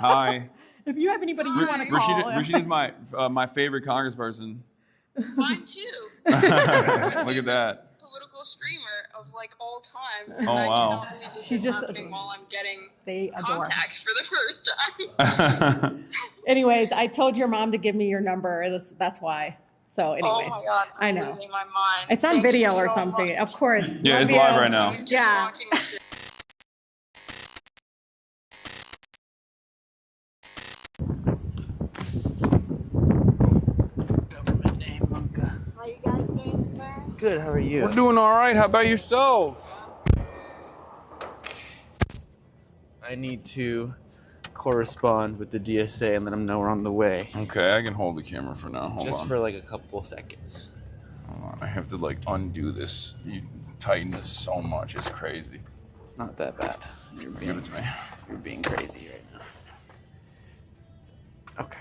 Hi. If you have anybody you want to call. Rashida's my favorite congressperson. Mine too. Look at that. Political streamer of like all time. And Oh, I wow. cannot believe this is happening while I'm getting contact for the first time. Anyways, I told your mom to give me your number. That's why. So anyways. Oh my God, I know. losing my mind. It's on video or something. Of course. Yeah, it's live right now. Yeah. How you guys doing tonight? Good, how are you? We're doing all right. How about yourselves? I need to correspond with the DSA and let them know we're on the way. Okay, I can hold the camera for now. Hold Just on. for like a couple seconds. Hold on. I have to like undo this. You tighten this so much. It's crazy. It's not that bad. Give it to me. You're being crazy right now. Okay.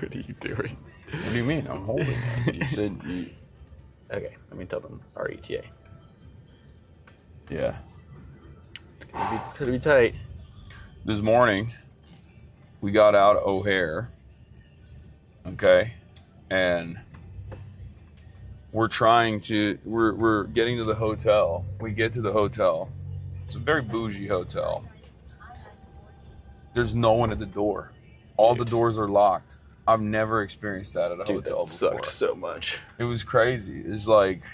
What are you doing? What do you mean? I'm holding it. You said you... Okay, let me tell them RETA. Yeah. It's gonna be tight. This morning, we got out of O'Hare, okay, and we're getting to the hotel. We get to the hotel. It's a very bougie hotel. There's no one at the door. All the doors are locked. I've never experienced that at a hotel before. Sucks so much. It was crazy. It's like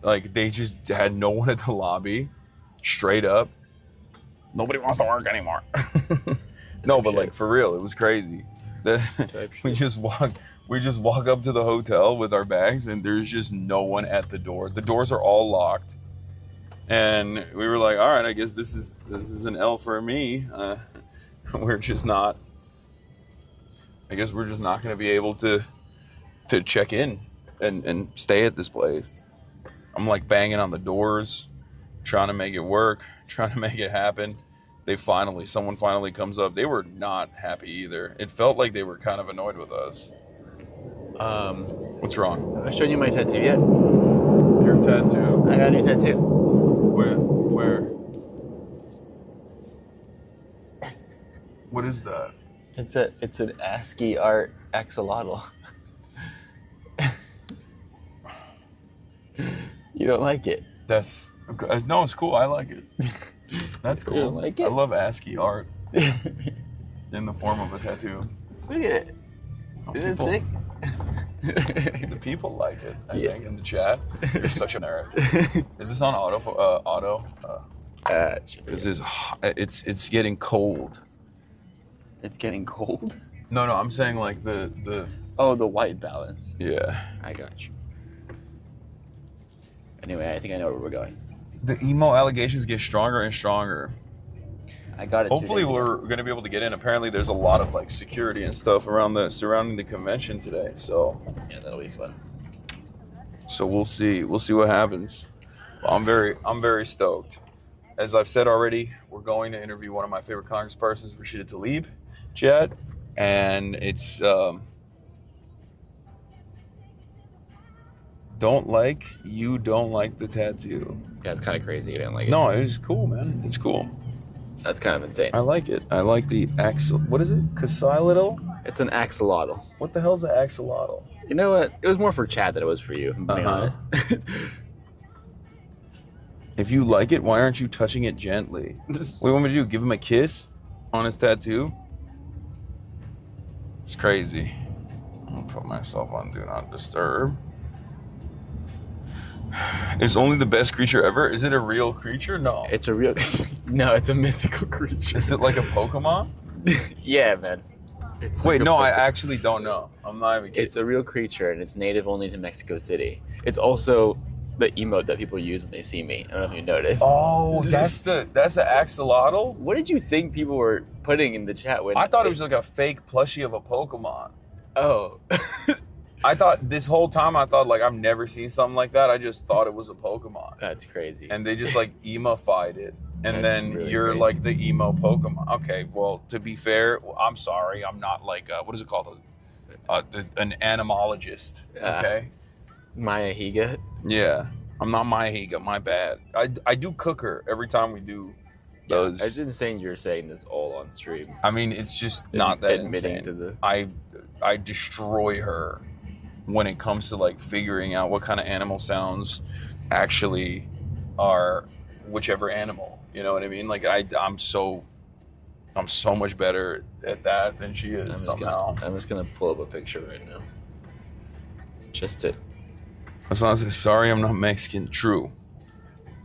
they just had no one at the lobby, straight up. Nobody wants to work anymore. No, but like for real, it was crazy. We just walk up to the hotel with our bags, and there's just no one at the door. The doors are all locked, and we were like, all right, I guess this is an L for me. We're just not. I guess we're just not going to be able to check in and stay at this place. I'm like banging on the doors, trying to make it work, trying to make it happen. Someone finally comes up. They were not happy either. It felt like they were kind of annoyed with us. What's wrong? I showed you my tattoo yet? Your tattoo? I got a new tattoo. Where? What is that? It's an ASCII art axolotl. You don't like it? No, it's cool. I like it. That's cool. You don't like it? I love ASCII art in the form of a tattto. Look at it. Isn't it sick? The people like it, I think, in the chat. You're such a nerd. Is this on auto? This is it's getting cold. It's getting cold? No, I'm saying like the Oh, the white balance. Yeah. I got you. Anyway, I think I know where we're going. The emo allegations get stronger and stronger. I got it. Hopefully we're going to be able to get in. Apparently there's a lot of like security and stuff surrounding the convention today. So yeah, that'll be fun. So we'll see what happens. Well, I'm very stoked. As I've said already, we're going to interview one of my favorite congresspersons, Rashida Tlaib, Chad, and it's don't like the tattoo. Yeah, it's kind of crazy. I didn't like it. No, it's cool, man. It's cool. That's kind of insane. I like it. I like the what is it? Axolotl? It's an axolotl. What the hell's an axolotl? You know what? It was more for Chad than it was for you, if I'm being honest. If you like it, why aren't you touching it gently? What do you want me to do? Give him a kiss on his tattoo? It's crazy. I'm gonna put myself on Do Not Disturb. It's only the best creature ever? Is it a real creature? No. It's a real... No, it's a mythical creature. Is it like a Pokemon? Yeah, man. It's Wait, like no, I actually don't know. I'm not even kidding. It's a real creature, and it's native only to Mexico City. It's also the emote that people use when they see me. I don't know if you noticed. Oh, that's the axolotl? What did you think people were putting in the chat when... I thought it was like a fake plushie of a Pokemon. Oh. I thought this whole time, like I've never seen something like that. I just thought it was a Pokemon. That's crazy. And they just like emo-fied it. And That's then really you're crazy. like the emo Pokemon. Okay, well, to be fair, I'm sorry. I'm not like, what is it called? An animalologist, okay? Maya Higa? Yeah, I'm not Maya Higa, my bad. I do cook her every time we do Those. It's insane you're saying this all on stream. I mean, it's just not that Admitting insane. to the- I destroy her when it comes to like figuring out what kind of animal sounds actually are whichever animal. You know what I mean? Like I'm so much better at that than she is somehow. I'm just gonna pull up a picture right now. Just to. Hasan says, "Sorry, I'm not Mexican." True.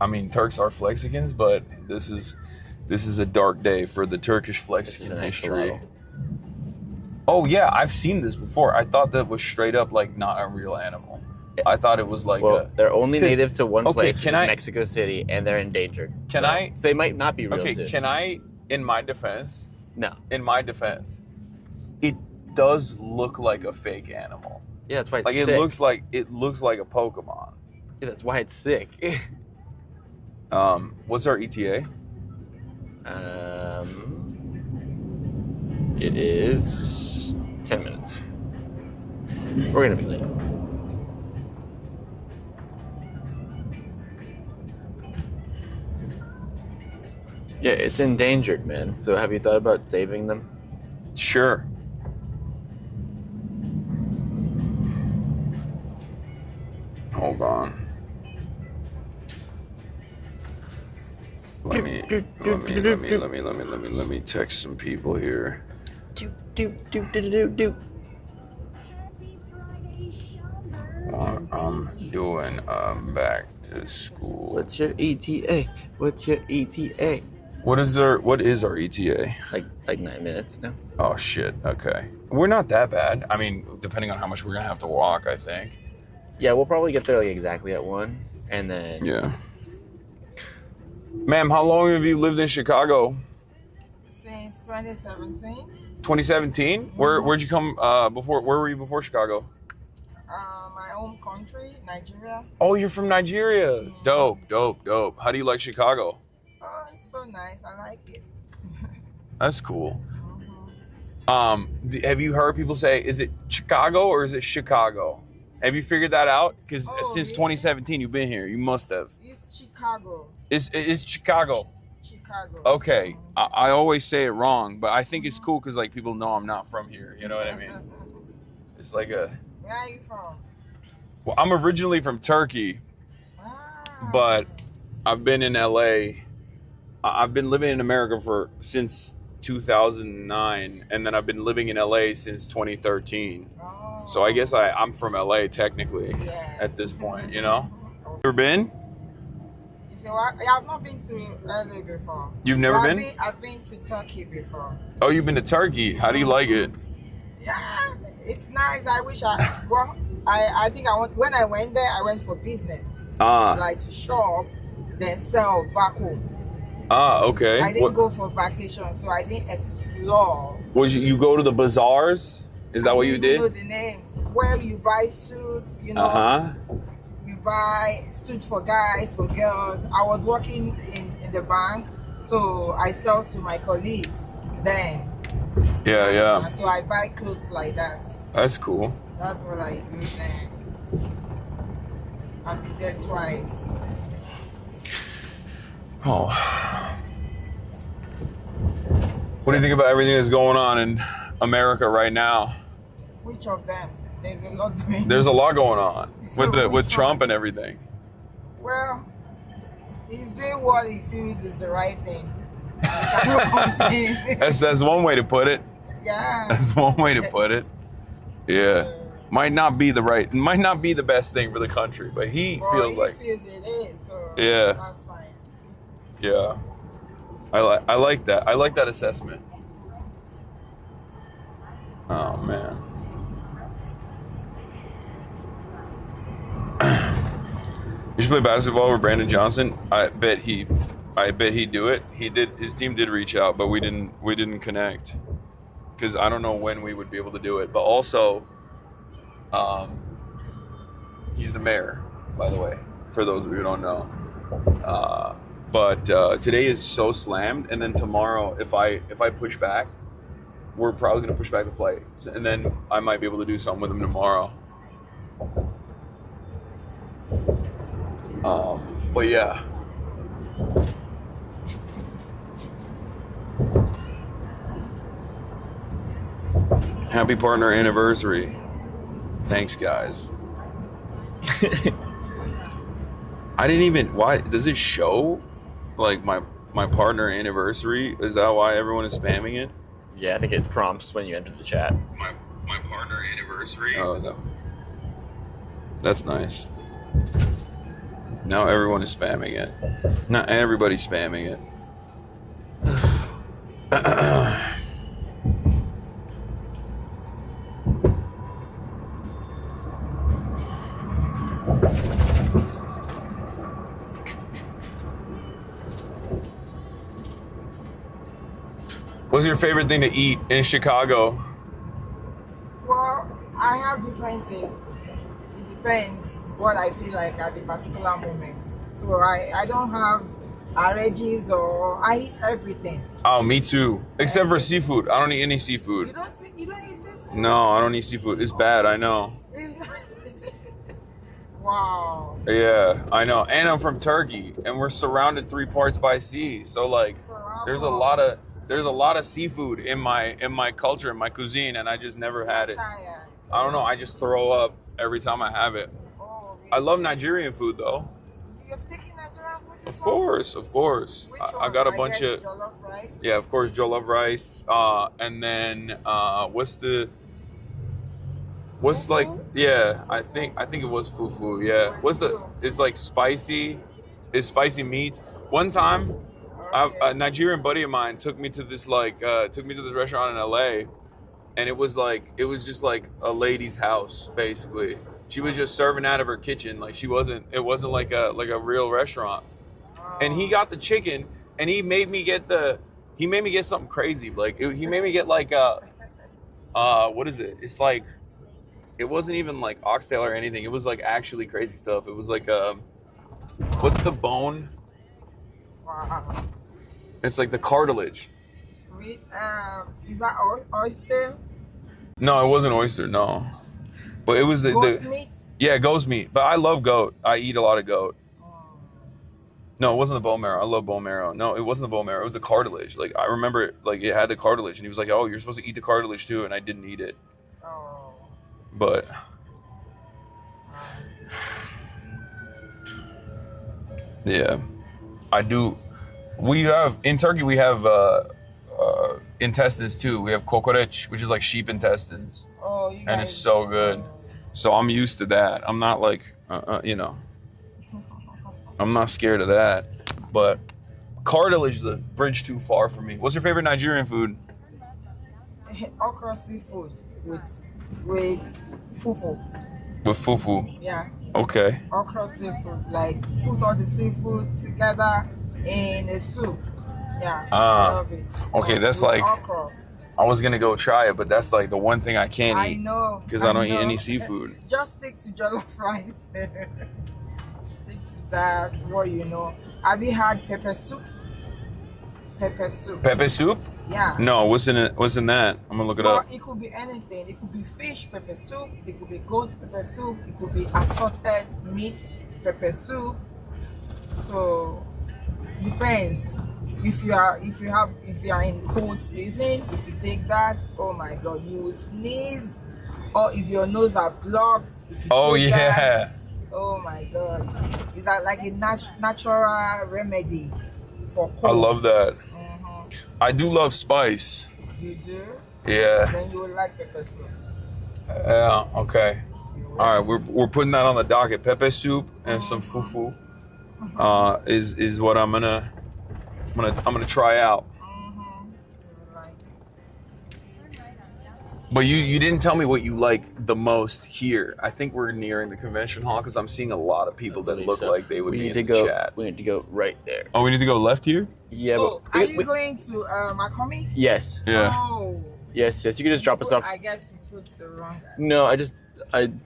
I mean, Turks are Flexicans, but this is a dark day for the Turkish Flexican history. Axolotl. Oh yeah, I've seen this before. I thought that was straight up like not a real animal. I thought it was like they're only 'cause- native to one okay, place, which can is I- Mexico City, and they're endangered. Can So- I- So they might not be real. Okay, soon. can I, in my defense, No. it does look like a fake animal. Yeah, that's why it's Like sick. it looks like a Pokemon. Yeah, that's why it's sick. What's our ETA? It is 10 minutes. We're gonna be late. Yeah, it's endangered, man. So have you thought about saving them? Sure. Hold on. Let me text some people here. I'm doing back to school. What's your ETA? What's your ETA? What is our ETA? Like 9 minutes now. Oh shit. Okay. We're not that bad. I mean, depending on how much we're gonna have to walk, I think. Yeah, we'll probably get there like exactly at 1, and then Yeah. Ma'am, how long have you lived in Chicago? Since 2017. 2017? Where'd you come before? Where were you before Chicago? My home country, Nigeria. Oh, you're from Nigeria. Dope. How do you like Chicago? Oh, it's so nice. I like it. That's cool. Have you heard people say, is it Chicago or is it Chicago? Have you figured that out? Because since 2017, you've been here. You must have. It's Chicago. It's Chicago. Chicago. Okay. I always say it wrong, but I think it's cool because like people know I'm not from here. You know what I mean? It's like a. Where are you from? Well, I'm originally from Turkey, Ah. but I've been in LA. I've been living in America since 2009, and then I've been living in LA since 2013. Oh. So I guess I'm from LA technically Yeah. at this point, you know? Ever been? You say what? I have not been to LA before. You've never But been? I've been to Turkey before. Oh, you've been to Turkey. How do you like it? Yeah, it's nice. I wish I go. I think when I went there, I went for business, like to shop, then sell back home. Okay. I didn't go for vacation, so I didn't explore. You go to the bazaars? Is that what you I don't know did? the names. Where you buy suits, you know. You buy suits for guys, for girls. I was working in the bank, so I sell to my colleagues then. Yeah. So I buy clothes like that. That's cool. That's what I do then. I've been there twice. Oh. What do you think about everything that's going on in America right now? Which of them? There's a lot going on. There's a lot going on So with which Trump one? and everything. Well, he's doing what he feels is the right thing. I cannot complain. That's one way to put it. Yeah. That's one way to put it. Yeah. Might not be the best thing for the country, but he Well, feels he like feels it is. So Yeah. That's fine. yeah. I like that. I like that assessment. Oh man. You should play basketball with Brandon Johnson. I bet he'd do it. His team did reach out, but we didn't connect. Because I don't know when we would be able to do it. But also, he's the mayor, by the way, for those of you who don't know. But today is so slammed, and then tomorrow, if I push back, we're probably gonna push back a flight, and then I might be able to do something with him tomorrow. But yeah. Happy partner anniversary. Thanks, guys. I didn't even. Why does it show? Like my partner anniversary? Is that why everyone is spamming it? Yeah, I think it prompts when you enter the chat. My partner anniversary. Oh no. That's nice. Now everyone is spamming it. Not everybody's spamming it. What's your favorite thing to eat in Chicago? Well, I have different tastes. It depends what I feel like at the particular moment. So I don't have allergies or I eat everything. Oh, me too. Except for seafood. I don't eat any seafood. You don't eat seafood? No, I don't eat seafood. It's bad, I know. Wow. Yeah, I know. And I'm from Turkey, and we're surrounded 3 parts by sea. So like, there's a lot of seafood in my culture, in my cuisine, and I just never had it. I don't know. I just throw up every time I have it. Oh, really? I love Nigerian food though. You've taken Nigerian food Of course. Which I got a bunch of jollof rice? Yeah, of course, jollof rice. And then what's like? Yeah, I think it was fufu. Yeah, it's like spicy. It's spicy meat. One time, a Nigerian buddy of mine took me to this restaurant in LA, and it was just like a lady's house basically. She was just serving out of her kitchen. Like it wasn't like a real restaurant. And he got the chicken, and he made me get something crazy. Like he made me get like what is it? It's like, it wasn't even like oxtail or anything. It was like actually crazy stuff. It was like what's the bone? Wow. It's like the cartilage. Is that oyster? No, it wasn't oyster. No, but it was Goat's meat? Yeah, goat's meat. But I love goat. I eat a lot of goat. No, it wasn't the bone marrow. I love bone marrow. No, it wasn't the bone marrow. It was the cartilage. Like I remember it, like it had the cartilage, and he was like, "Oh, you're supposed to eat the cartilage too," and I didn't eat it. Oh. But yeah, I do. In Turkey we have intestines too. We have kokoreç, which is like sheep intestines, and it's so good. So I'm used to that. I'm not like I'm not scared of that. But cartilage is a bridge too far for me. What's your favorite Nigerian food? Okra seafood with fufu. With fufu. Yeah. Okay. Okra seafood, like put all the seafood together in a soup. Yeah. I love it. Okay, that's with like okra. I was gonna go try it, but that's like the one thing I can't eat. I know. Because I don't eat any seafood. Just stick to jollof rice. Stick to that. What you know. Have you had pepper soup? Pepper soup. Pepper soup? Yeah. No, what's in it? What's in that? I'm gonna look it up. It could be anything. It could be fish pepper soup. It could be goat pepper soup. It could be assorted meat pepper soup. So depends. If you are in cold season, if you take that, oh my God, you will sneeze. Or if your nose are blocked. If you take that, oh my God, is that like a natural remedy for cold? I love that. I do love spice. You do? Yeah. Then you will like pepper soup. Yeah. Okay. All right. We're putting that on the docket. Pepper soup and some fufu is what I'm gonna try out. But you didn't tell me what you like the most here. I think we're nearing the convention hall because I'm seeing a lot of people that look like they would be in the chat. We need to go right there. Oh, we need to go left here? Yeah, but are you going to Makomi? Yes. Yeah. Oh. Yes. You can just drop us off. I guess you put the wrong. No, I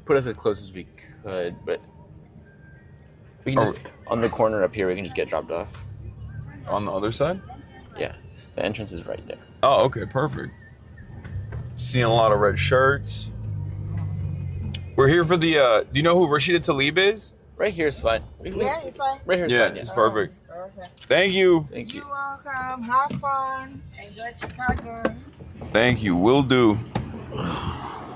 put us as close as we could, but we can just, on the corner up here. We can just get dropped off. On the other side? Yeah, the entrance is right there. Oh, okay, perfect. Seeing a lot of red shirts. We're here for the. Do you know who Rashida Tlaib is? Right here is fine. Yeah, it's fine. Right here is fine. Yeah, it's perfect. Okay. Thank you. Thank you. You're welcome. Have fun. Enjoy Chicago. Thank you. Will do. Oh,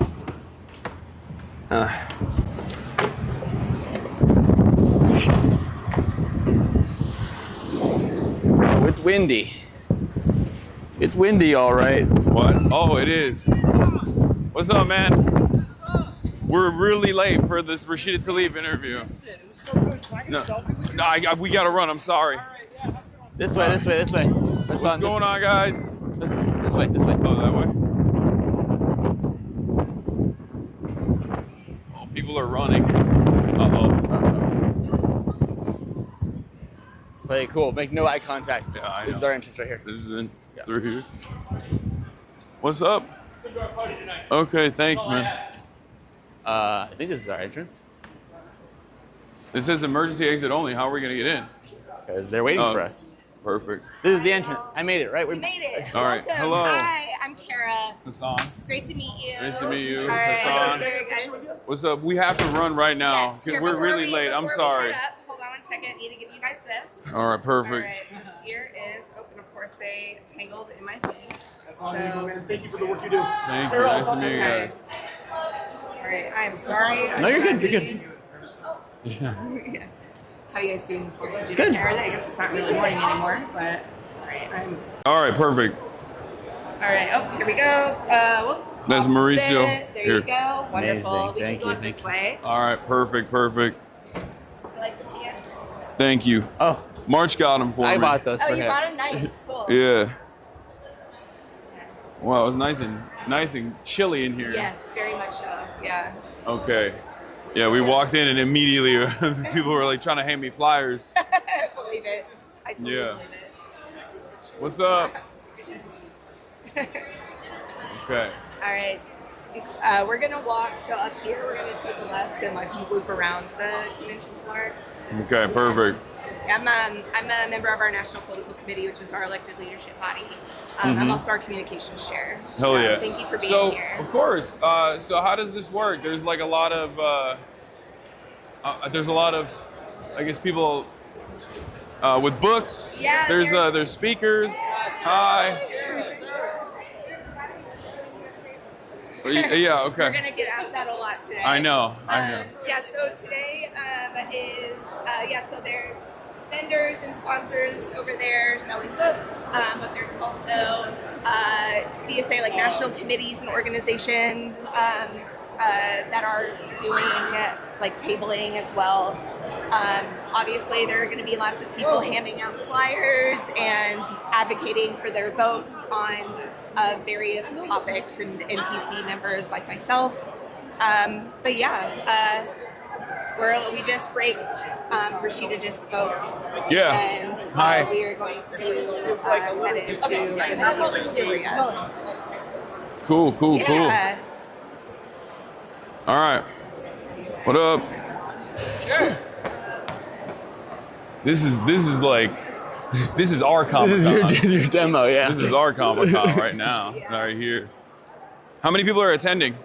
it's windy. It's windy, all right. What? Oh, it is. What's up, man? We're really late for this Rashida Tlaib interview. No, we gotta run. I'm sorry. This way. What's going on, guys? This way. Oh, that way. Oh, people are running. Play cool. Make no eye contact. Yeah, I know. This is our entrance right here. This is in through here. What's up? Okay, thanks, man. I think this is our entrance. It says emergency exit only. How are we gonna get in? Because they're waiting for us. Perfect. This is the entrance. I made it, right? We made it. All right. Welcome. Hello. Hi, I'm Kara. Hassan. Great to meet you. Nice to meet you, All right. Hassan. Here, guys. What's up? We have to run right now Yes, because here, we're before really late. I'm before we sorry. head up, hold on one second. I need to give you guys this. All right, perfect. All right, so here is, and of course they tangled in my thing. That's on you, man. Thank you for the work you do. Thank you. Nice to meet you Okay. guys. All right, I'm sorry. No, you're good. You're good. Yeah. Yeah. How are you guys doing this morning? Good. I guess it's not really morning anymore, but all right. All right, perfect. All right. Oh, here we go. That's Mauricio. There Here. you go. Wonderful. Amazing. We Thank can go you, this thank way. All right, perfect. I like the pants. Thank you. Oh, March got them for I me. bought those Oh, for you him. bought them? Nice. Cool. Yeah. Wow, it was nice and chilly in here. Yes, very much so. Yeah. Okay. Yeah, we walked in and immediately people were like trying to hand me flyers. I believe it. I totally Yeah. believe it. What's up? Okay. All right. We're gonna walk. So up here, we're gonna take a left and like loop around the convention floor. Okay, perfect. I'm a member of our National Political Committee, which is our elected leadership body. I'm also our communications chair. Hell so yeah. Thank you for being so, here. Of course. So how does this work? There's like a lot of, I guess, people with books. Yeah, There's speakers. Hi. Yeah, okay. We're gonna get asked that a lot today. I know. Yeah, so today so there's vendors and sponsors over there selling books, but there's also DSA, like national committees and organizations that are doing like tabling as well. Obviously, there are going to be lots of people handing out flyers and advocating for their votes on various topics, and NPC members like myself. But yeah, we just braked. Rashida just spoke. Yeah. And Hi. we are going to head into the next area. Cool. Yeah. All right. What up? Sure. This is our Comic-Con. This is your demo, yeah. This is our Comic-Con right now, right here. How many people are attending?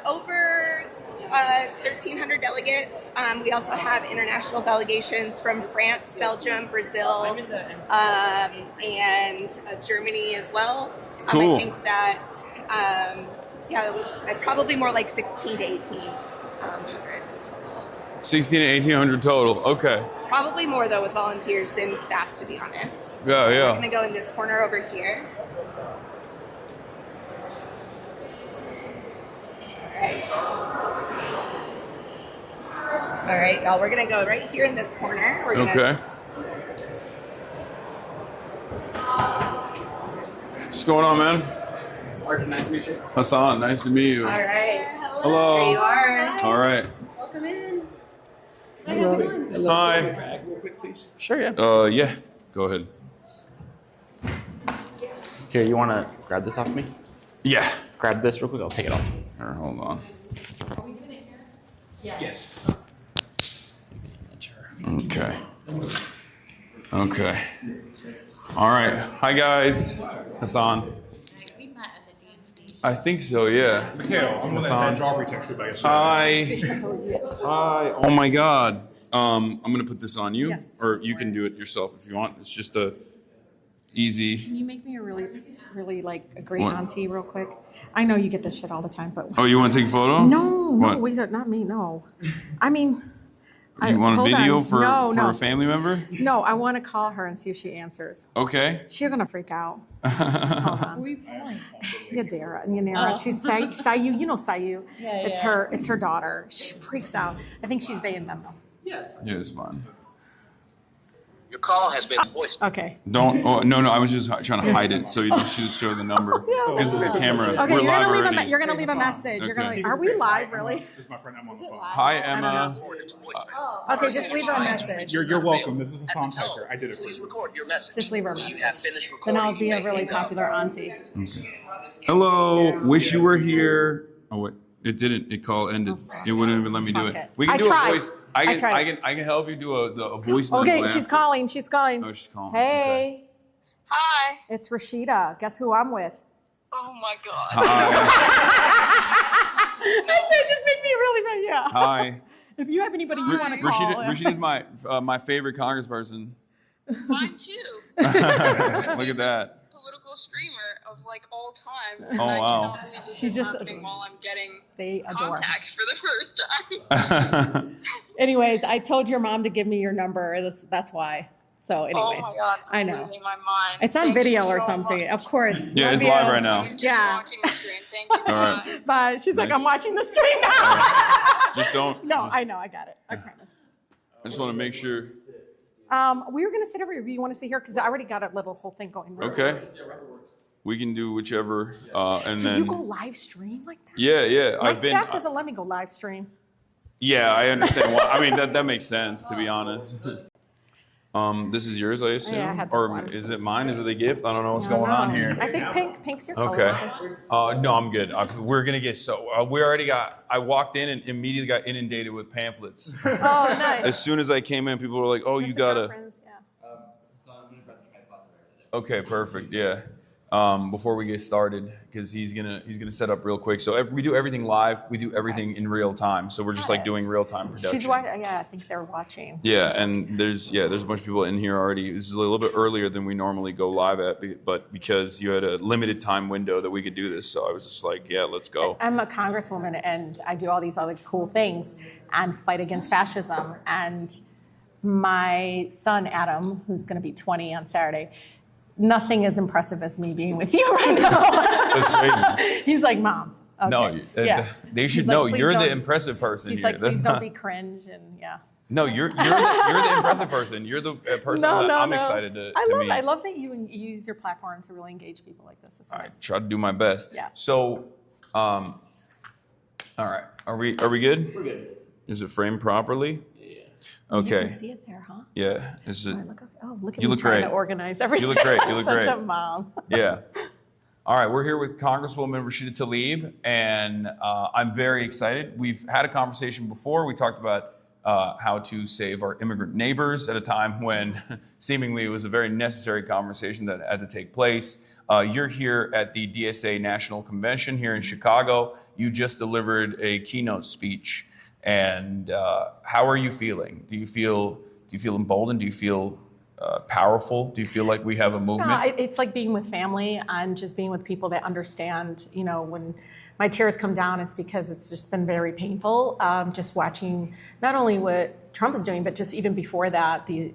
Over 1,300 delegates. We also have international delegations from France, Belgium, Brazil, and Germany as well. Cool. I think that, it was probably more like 16 to 1800 total. 16 to 1,800 total. Okay. Probably more, though, with volunteers than staff, to be honest. Yeah. We're going to go in this corner over here. All right, y'all, we're gonna go right here in this corner. We're gonna, Okay. What's going on, man? Arjun, nice to meet you. Hassan, nice to meet you. All right. Hello. There you are. All right. Welcome in. Hi. Back real quick, please. Sure, yeah. Yeah. Go ahead. Here, you want to grab this off me? Yeah. Grab this real quick. I'll take it off. All right, hold on. Yes. Okay. All right. Hi, guys. Hassan. We met at the DNC. I think so, yeah. Mikhail, I'm the one that Jawbreak texted by yesterday. Hi. Oh my God. I'm gonna put this on you, Yes. or you can do it yourself if you want. It's just a. easy. Can you make me a really like a great auntie real quick? I know you get this shit all the time, but. Oh, you want to take a photo? No, wait, not me, no. I mean. You want a hold video on. for No. a family member? No, I want to call her and see if she answers. Okay. She's gonna freak out. Hold on. Who are you calling? Yanira. She's Sayu. You know Sayu. Yeah, It's her daughter. She freaks out. I think she's they and them though. Yeah, it's fine. Your call has been voiced. Okay. Don't. Oh, no. I was just trying to hide it so you just show the number because of the camera. Okay, We're live you're already. gonna leave a message. You're gonna Okay. are we live really? This is my friend Emma on the phone. Hi, Emma. Okay, just leave her a message. You're welcome. This is Hasan Piker. I did it for Please you. record your message. Just leave her a When message. you have finished Then recording, I'll be you a may really hang up. popular auntie. Hello. Wish you were here. Oh wait, it didn't. It call ended. It wouldn't even let me do Fuck it. it. We can I do tried. a voice. I I tried. can help you do a voice. Okay, memo she's after. calling. Oh, she's calling. Hey, Hi. it's Rashida. Guess who I'm with? Oh my God. Hi. It just made me really yeah. Hi. If you have anybody you want to call. Rashida's my favorite congressperson. Mine too. Look at that. Political screamer of like all time. And Oh, I wow. cannot believe this She is just- happening while I'm getting They adore. contact for the first time. Anyways, I told your mom to give me your number. That's why. So anyways, Oh my God. I I'm know. losing my mind. It's on Thank video you or so something. much. Of course. Yeah, it's Love live you. right now. I'm just Yeah. watching the stream. Thank you. All right. Bye. But she's like, Nice. I'm watching the stream now. Just don't. No, just- I know. I got it. I promise. I just want to make sure. We were gonna sit over here. You want to sit here because I already got a little whole thing going. Okay. We can do whichever, and So then. you go live stream like that? Yeah. My I've been. staff doesn't let me go live stream. Yeah, I understand why. I mean, that makes sense, to be honest. This is yours, I assume? Yeah, I had this or one. is it mine? Is it a gift? I don't know what's I don't going on know. here. I think pink's your color. Okay. No, I'm good. We're gonna get we already got. I walked in and immediately got inundated with pamphlets. Oh, nice. As soon as I came in, people were like, "Oh, you Just gotta." friends, yeah. Okay, perfect. Yeah. Before we get started, because he's gonna set up real quick. So we do everything live. We do everything in real time. So we're just like doing real time production. She's watching. Yeah, I think they're watching. Yeah, and there's a bunch of people in here already. This is a little bit earlier than we normally go live at, but because you had a limited time window that we could do this, so I was just like, yeah, let's go. I'm a congresswoman and I do all these other cool things and fight against fascism. And my son, Adam, who's going to be 20 on Saturday, nothing as impressive as me being with you right now. That's crazy. He's like, Mom. Okay. No, yeah. they should He's like, know "Please you're the don't-" impressive person He's here. like, That's please not- don't be cringe and yeah. No, you're the impressive person. You're the person that I'm excited to meet. I love that you use your platform to really engage people like this. It's I nice. try to do my best. Yes. So, all right, are we good? We're good. Is it framed properly? Yeah. You Okay. can see it there, huh? Yeah. Is it? Look at You me look trying great. to organize everything. You look great. You look Such great. a mom. Yeah. All right, we're here with Congresswoman Rashida Tlaib, and I'm very excited. We've had a conversation before. We talked about how to save our immigrant neighbors at a time when seemingly it was a very necessary conversation that had to take place. You're here at the DSA National Convention here in Chicago. You just delivered a keynote speech, and how are you feeling? Do you feel emboldened? Do you feel powerful? Do you feel like we have a movement? No, it's like being with family and just being with people that understand. You know, when my tears come down, it's because it's just been very painful. Just watching not only what Trump is doing, but just even before that, the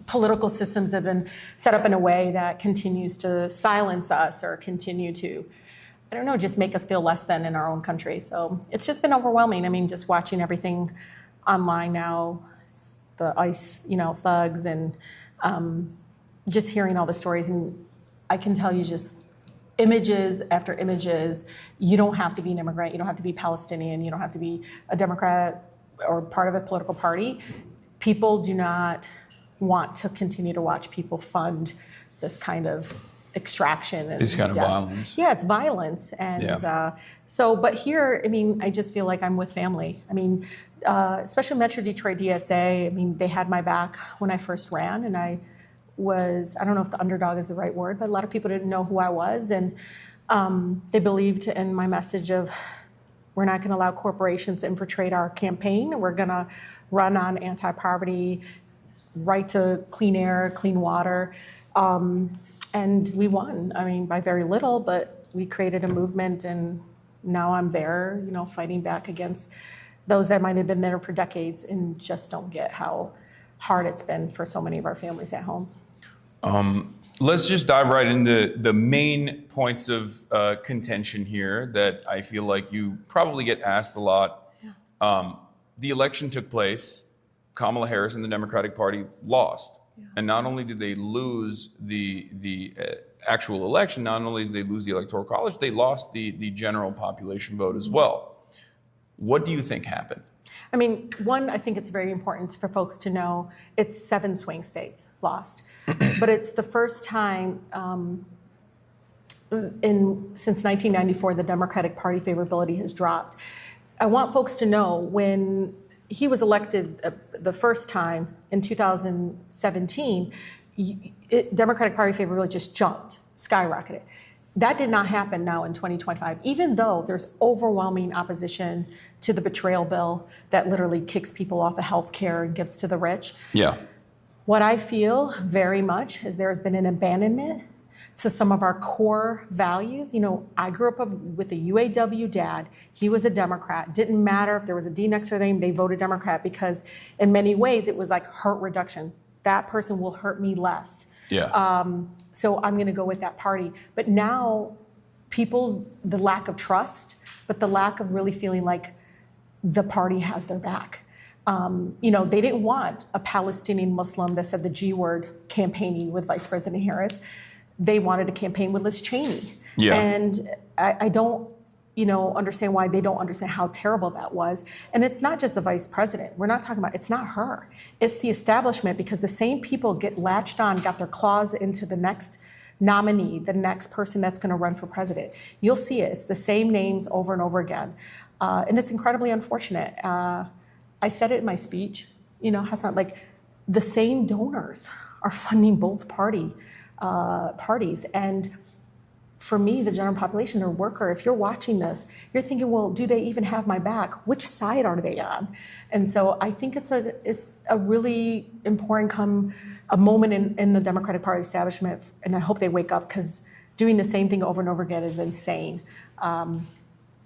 political systems have been set up in a way that continues to silence us or continue to, I don't know, just make us feel less than in our own country. So it's just been overwhelming. I mean, just watching everything online now, the ICE, thugs and just hearing all the stories, and I can tell you just images after images. You don't have to be an immigrant. You don't have to be Palestinian. You don't have to be a Democrat or part of a political party. People do not want to continue to watch people fund this kind of extraction. And This kind of death. violence. Yeah, it's violence. And but here, I mean, I just feel like I'm with family. I mean, especially Metro Detroit DSA, I mean, they had my back when I first ran, and I don't know if the underdog is the right word, but a lot of people didn't know who I was, and they believed in my message of we're not going to allow corporations to infiltrate our campaign. We're going to run on anti-poverty, right to clean air, clean water. And we won. I mean, by very little, but we created a movement, and now I'm there, fighting back against those that might have been there for decades and just don't get how hard it's been for so many of our families at home. Let's just dive right into the main points of contention here that I feel like you probably get asked a lot. Yeah. The election took place. Kamala Harris and the Democratic Party lost. Yeah. And not only did they lose the actual election, not only did they lose the Electoral College, they lost the general population vote as well. What do you think happened? I mean, one, I think it's very important for folks to know it's 7 swing states lost. But it's the first time since 1994 the Democratic Party favorability has dropped. I want folks to know when he was elected the first time in 2017, Democratic Party favorability just jumped, skyrocketed. That did not happen now in 2025, even though there's overwhelming opposition to the betrayal bill that literally kicks people off of health care and gives to the rich. Yeah. What I feel very much is there has been an abandonment to some of our core values. I grew up with a UAW dad. He was a Democrat. Didn't matter if there was a D next to their name, they voted Democrat because in many ways it was like hurt reduction. That person will hurt me less. Yeah. So I'm going to go with that party. But now people, the lack of trust, but the lack of really feeling like the party has their back. They didn't want a Palestinian Muslim that said the G word campaigning with Vice President Harris. They wanted a campaign with Liz Cheney. Yeah. And I don't, understand why they don't understand how terrible that was. And it's not just the vice president. We're not talking about, it's not her. It's the establishment, because the same people get latched on, got their claws into the next nominee, the next person that's going to run for president. You'll see it. It's the same names over and over again. And it's incredibly unfortunate. I said it in my speech, Hasan, like the same donors are funding both parties. And for me, the general population or worker, if you're watching this, you're thinking, well, do they even have my back? Which side are they on? And so I think it's a really important a moment in the Democratic Party establishment, and I hope they wake up, because doing the same thing over and over again is insane.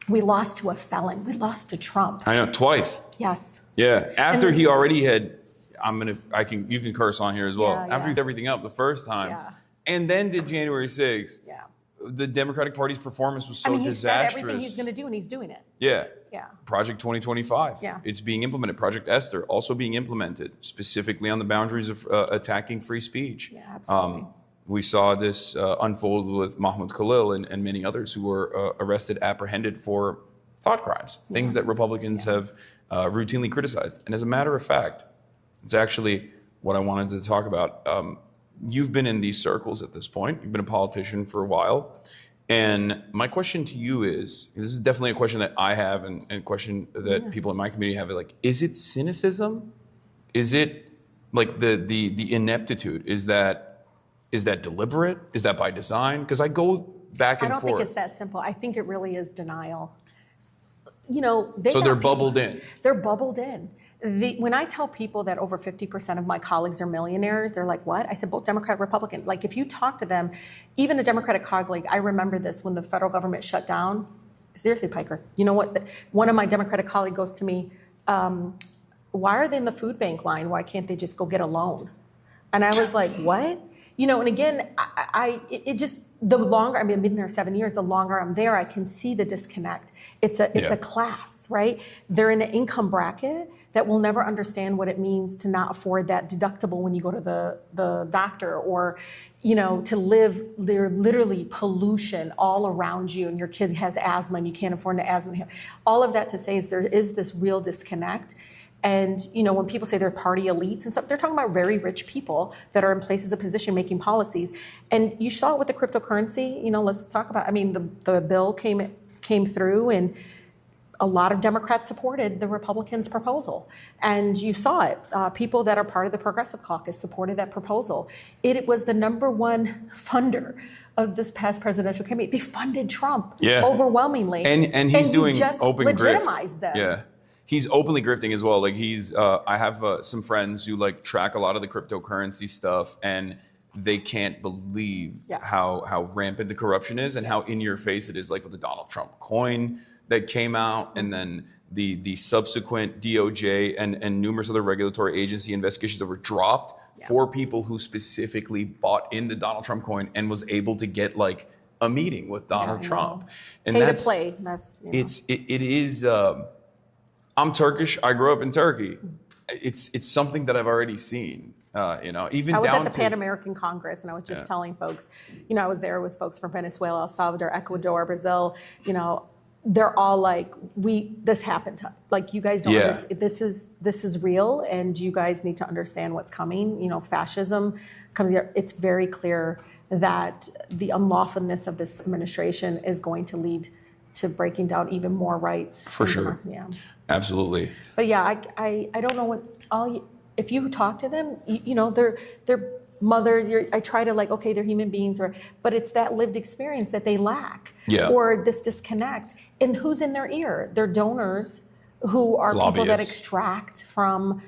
We lost to a felon. We lost to Trump. I know, twice. Yes. Yeah, after he already had, you can curse on here as well. Yeah, after he did everything up the first time, Yeah. and then did January 6th. Yeah. The Democratic Party's performance was so he disastrous. said everything he's going to do, and he's doing it. Yeah. Yeah. Project 2025. Yeah. It's being implemented. Project Esther also being implemented, specifically on the boundaries of attacking free speech. Yeah, absolutely. We saw this unfold with Mahmoud Khalil and many others who were arrested, apprehended for thought crimes, things that Republicans have routinely criticized. And as a matter of fact, it's actually what I wanted to talk about. You've been in these circles at this point. You've been a politician for a while. And my question to you is, this is definitely a question that I have and a question that people in my community have, like, is it cynicism? Is it like the ineptitude? Is that deliberate? Is that by design? Because I go back and forth. I don't think it's that simple. I think it really is denial. So they're bubbled in. They're bubbled in. When I tell people that over 50% of my colleagues are millionaires, they're like, what? I said, both Democrat, Republican. Like, if you talk to them, even a Democratic colleague, I remember this when the federal government shut down. Seriously, Piker, you know what? One of my Democratic colleagues goes to me, why are they in the food bank line? Why can't they just go get a loan? And I was like, what? And again, the longer, I've been there 7 years, the longer I'm there, I can see the disconnect. It's a class, right? They're in an income bracket that will never understand what it means to not afford that deductible when you go to the doctor, or, to live, there literally pollution all around you, and your kid has asthma and you can't afford the asthma. All of that to say is there is this real disconnect. And, when people say they're party elites and stuff, they're talking about very rich people that are in places of position making policies. And you saw it with the cryptocurrency. let's talk about, the bill came through, and a lot of Democrats supported the Republicans' proposal. And you saw it. People that are part of the Progressive Caucus supported that proposal. It was the #1 funder of this past presidential campaign. They funded Trump overwhelmingly. And he's doing just open legitimized grift. them. Yeah. He's openly grifting as well. Like I have some friends who track a lot of the cryptocurrency stuff, and they can't believe how rampant the corruption is and how in your face it is, like with the Donald Trump coin that came out, and then the subsequent DOJ and numerous other regulatory agency investigations that were dropped for people who specifically bought in the Donald Trump coin and was able to get like a meeting with Donald Trump. And pay that's to play. That's, you know. it is. I'm Turkish. I grew up in Turkey. It's something that I've already seen. Even I was down at the Pan American Congress, and I was just telling folks, I was there with folks from Venezuela, El Salvador, Ecuador, Brazil. They're all like, this happened to, like, you guys don't understand, this is real, and you guys need to understand what's coming. Fascism comes here. It's very clear that the unlawfulness of this administration is going to lead to breaking down even more rights. For sure. Yeah. Absolutely. But yeah, I don't know what if you talk to them, they're mothers. I try to like, okay, they're human beings, but it's that lived experience that they lack, or this disconnect. And who's in their ear? They're donors who are people that extract from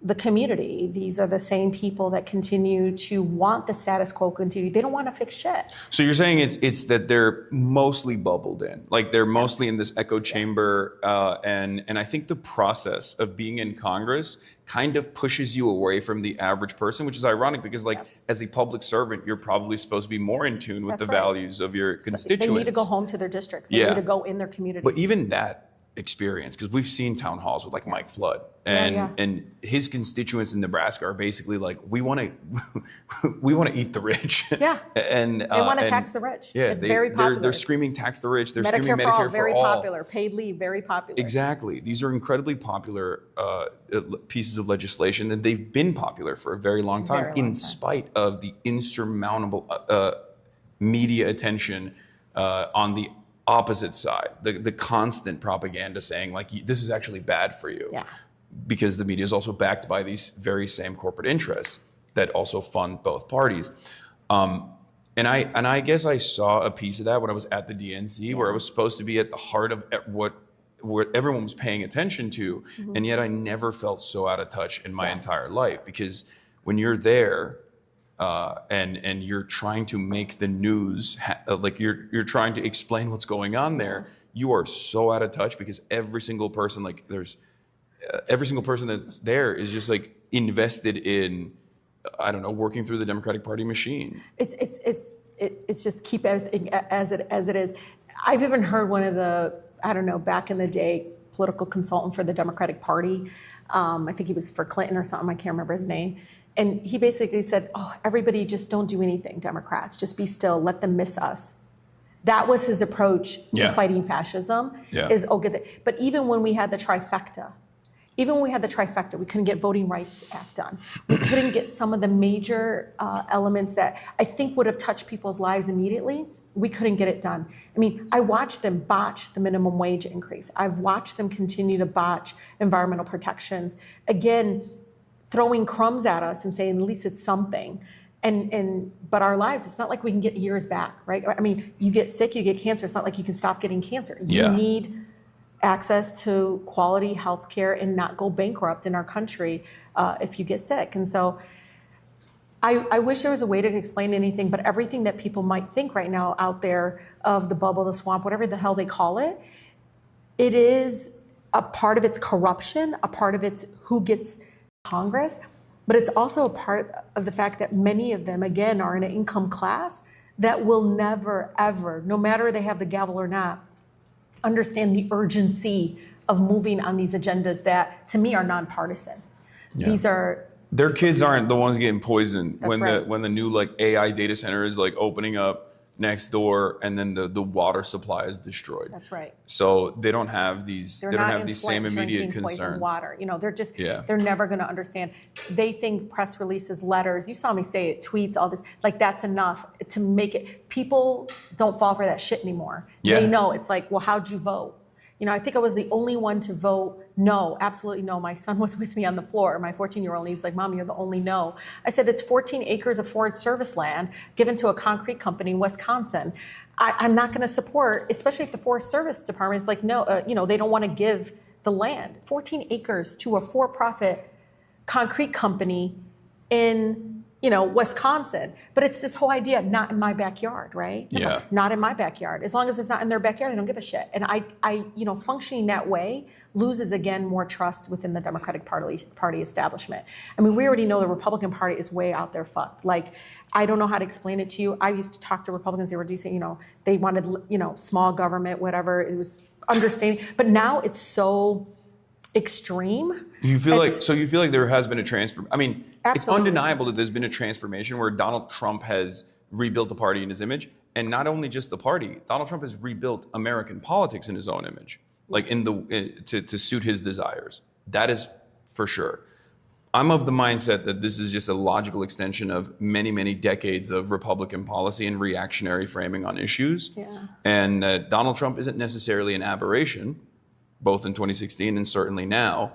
the community. These are the same people that continue to want the status quo continue. They don't want to fix shit. So you're saying it's that they're mostly bubbled in, like they're mostly in this echo chamber, and I think the process of being in Congress kind of pushes you away from the average person, which is ironic because as a public servant, you're probably supposed to be more in tune with the values of your constituents. They need to go home to their districts. They need to go in their community. But even that experience, because we've seen town halls with like Mike Flood and his constituents in Nebraska are basically like, we want to eat the rich. And they want to tax the rich. It's very popular. They're screaming tax the rich. They're Medicare screaming for Medicare all, for very all. popular. Paid leave, very popular. Exactly. These are incredibly popular pieces of legislation, and they've been popular for a very long time, in spite of the insurmountable media attention on the opposite side, the constant propaganda saying like, this is actually bad for you, because the media is also backed by these very same corporate interests that also fund both parties. And I guess I saw a piece of that when I was at the DNC, where I was supposed to be at the heart of what everyone was paying attention to, and yet I never felt so out of touch in my entire life, because when you're there, and you're trying to make the news, like you're trying to explain what's going on there, you are so out of touch, because every single person that's there is just like invested in, I don't know, working through the Democratic Party machine. It's just keep everything as it is. I've even heard one of the, I don't know, back in the day, political consultant for the Democratic Party. I think he was for Clinton or something. I can't remember his name. And he basically said, everybody just don't do anything, Democrats. Just be still, let them miss us. That was his approach to fighting fascism, but even when we had the trifecta, we couldn't get Voting Rights Act done. We couldn't get some of the major elements that I think would have touched people's lives immediately. We couldn't get it done. I mean, I watched them botch the minimum wage increase. I've watched them continue to botch environmental protections. Again, throwing crumbs at us and saying, at least it's something. But our lives, it's not like we can get years back, right? I mean, you get sick, you get cancer. It's not like you can stop getting cancer. You need access to quality health care and not go bankrupt in our country if you get sick. And so I wish there was a way to explain anything, but everything that people might think right now out there of the bubble, the swamp, whatever the hell they call it, it is a part of its corruption, a part of its who gets Congress, but it's also a part of the fact that many of them, again, are in an income class that will never, ever, no matter they have the gavel or not, understand the urgency of moving on these agendas that, to me, are nonpartisan. These are... Their kids aren't the ones getting poisoned when the new like AI data center is like opening up next door, and then the water supply is destroyed. That's right. So they don't have these. They're they don't not have these same immediate poison concerns. Water. They're just. They're never going to understand. They think press releases, letters. You saw me say it, tweets, all this. Like that's enough to make it. People don't fall for that shit anymore. They know it's like, well, how'd you vote? I think I was the only one to vote no, absolutely no. My son was with me on the floor, my 14-year-old, and he's like, Mom, you're the only no. I said, it's 14 acres of Forest Service land given to a concrete company in Wisconsin. I'm not going to support, especially if the Forest Service Department is like, no, they don't want to give the land. 14 acres to a for-profit concrete company in, Wisconsin. But it's this whole idea, not in my backyard, right? Yeah. Not in my backyard. As long as it's not in their backyard, I don't give a shit. And I functioning that way loses again more trust within the Democratic Party establishment. I mean, we already know the Republican Party is way out there fucked. Like, I don't know how to explain it to you. I used to talk to Republicans, they were decent, they wanted, small government, whatever. It was understanding. But now it's so extreme. You feel like there has been a transfer. I mean, Absolutely. It's undeniable that there's been a transformation where Donald Trump has rebuilt the party in his image, and not only just the party. Donald Trump has rebuilt American politics in his own image, like to suit his desires. That is for sure. I'm of the mindset that this is just a logical extension of many, many decades of Republican policy and reactionary framing on issues, and that Donald Trump isn't necessarily an aberration, both in 2016 and certainly now,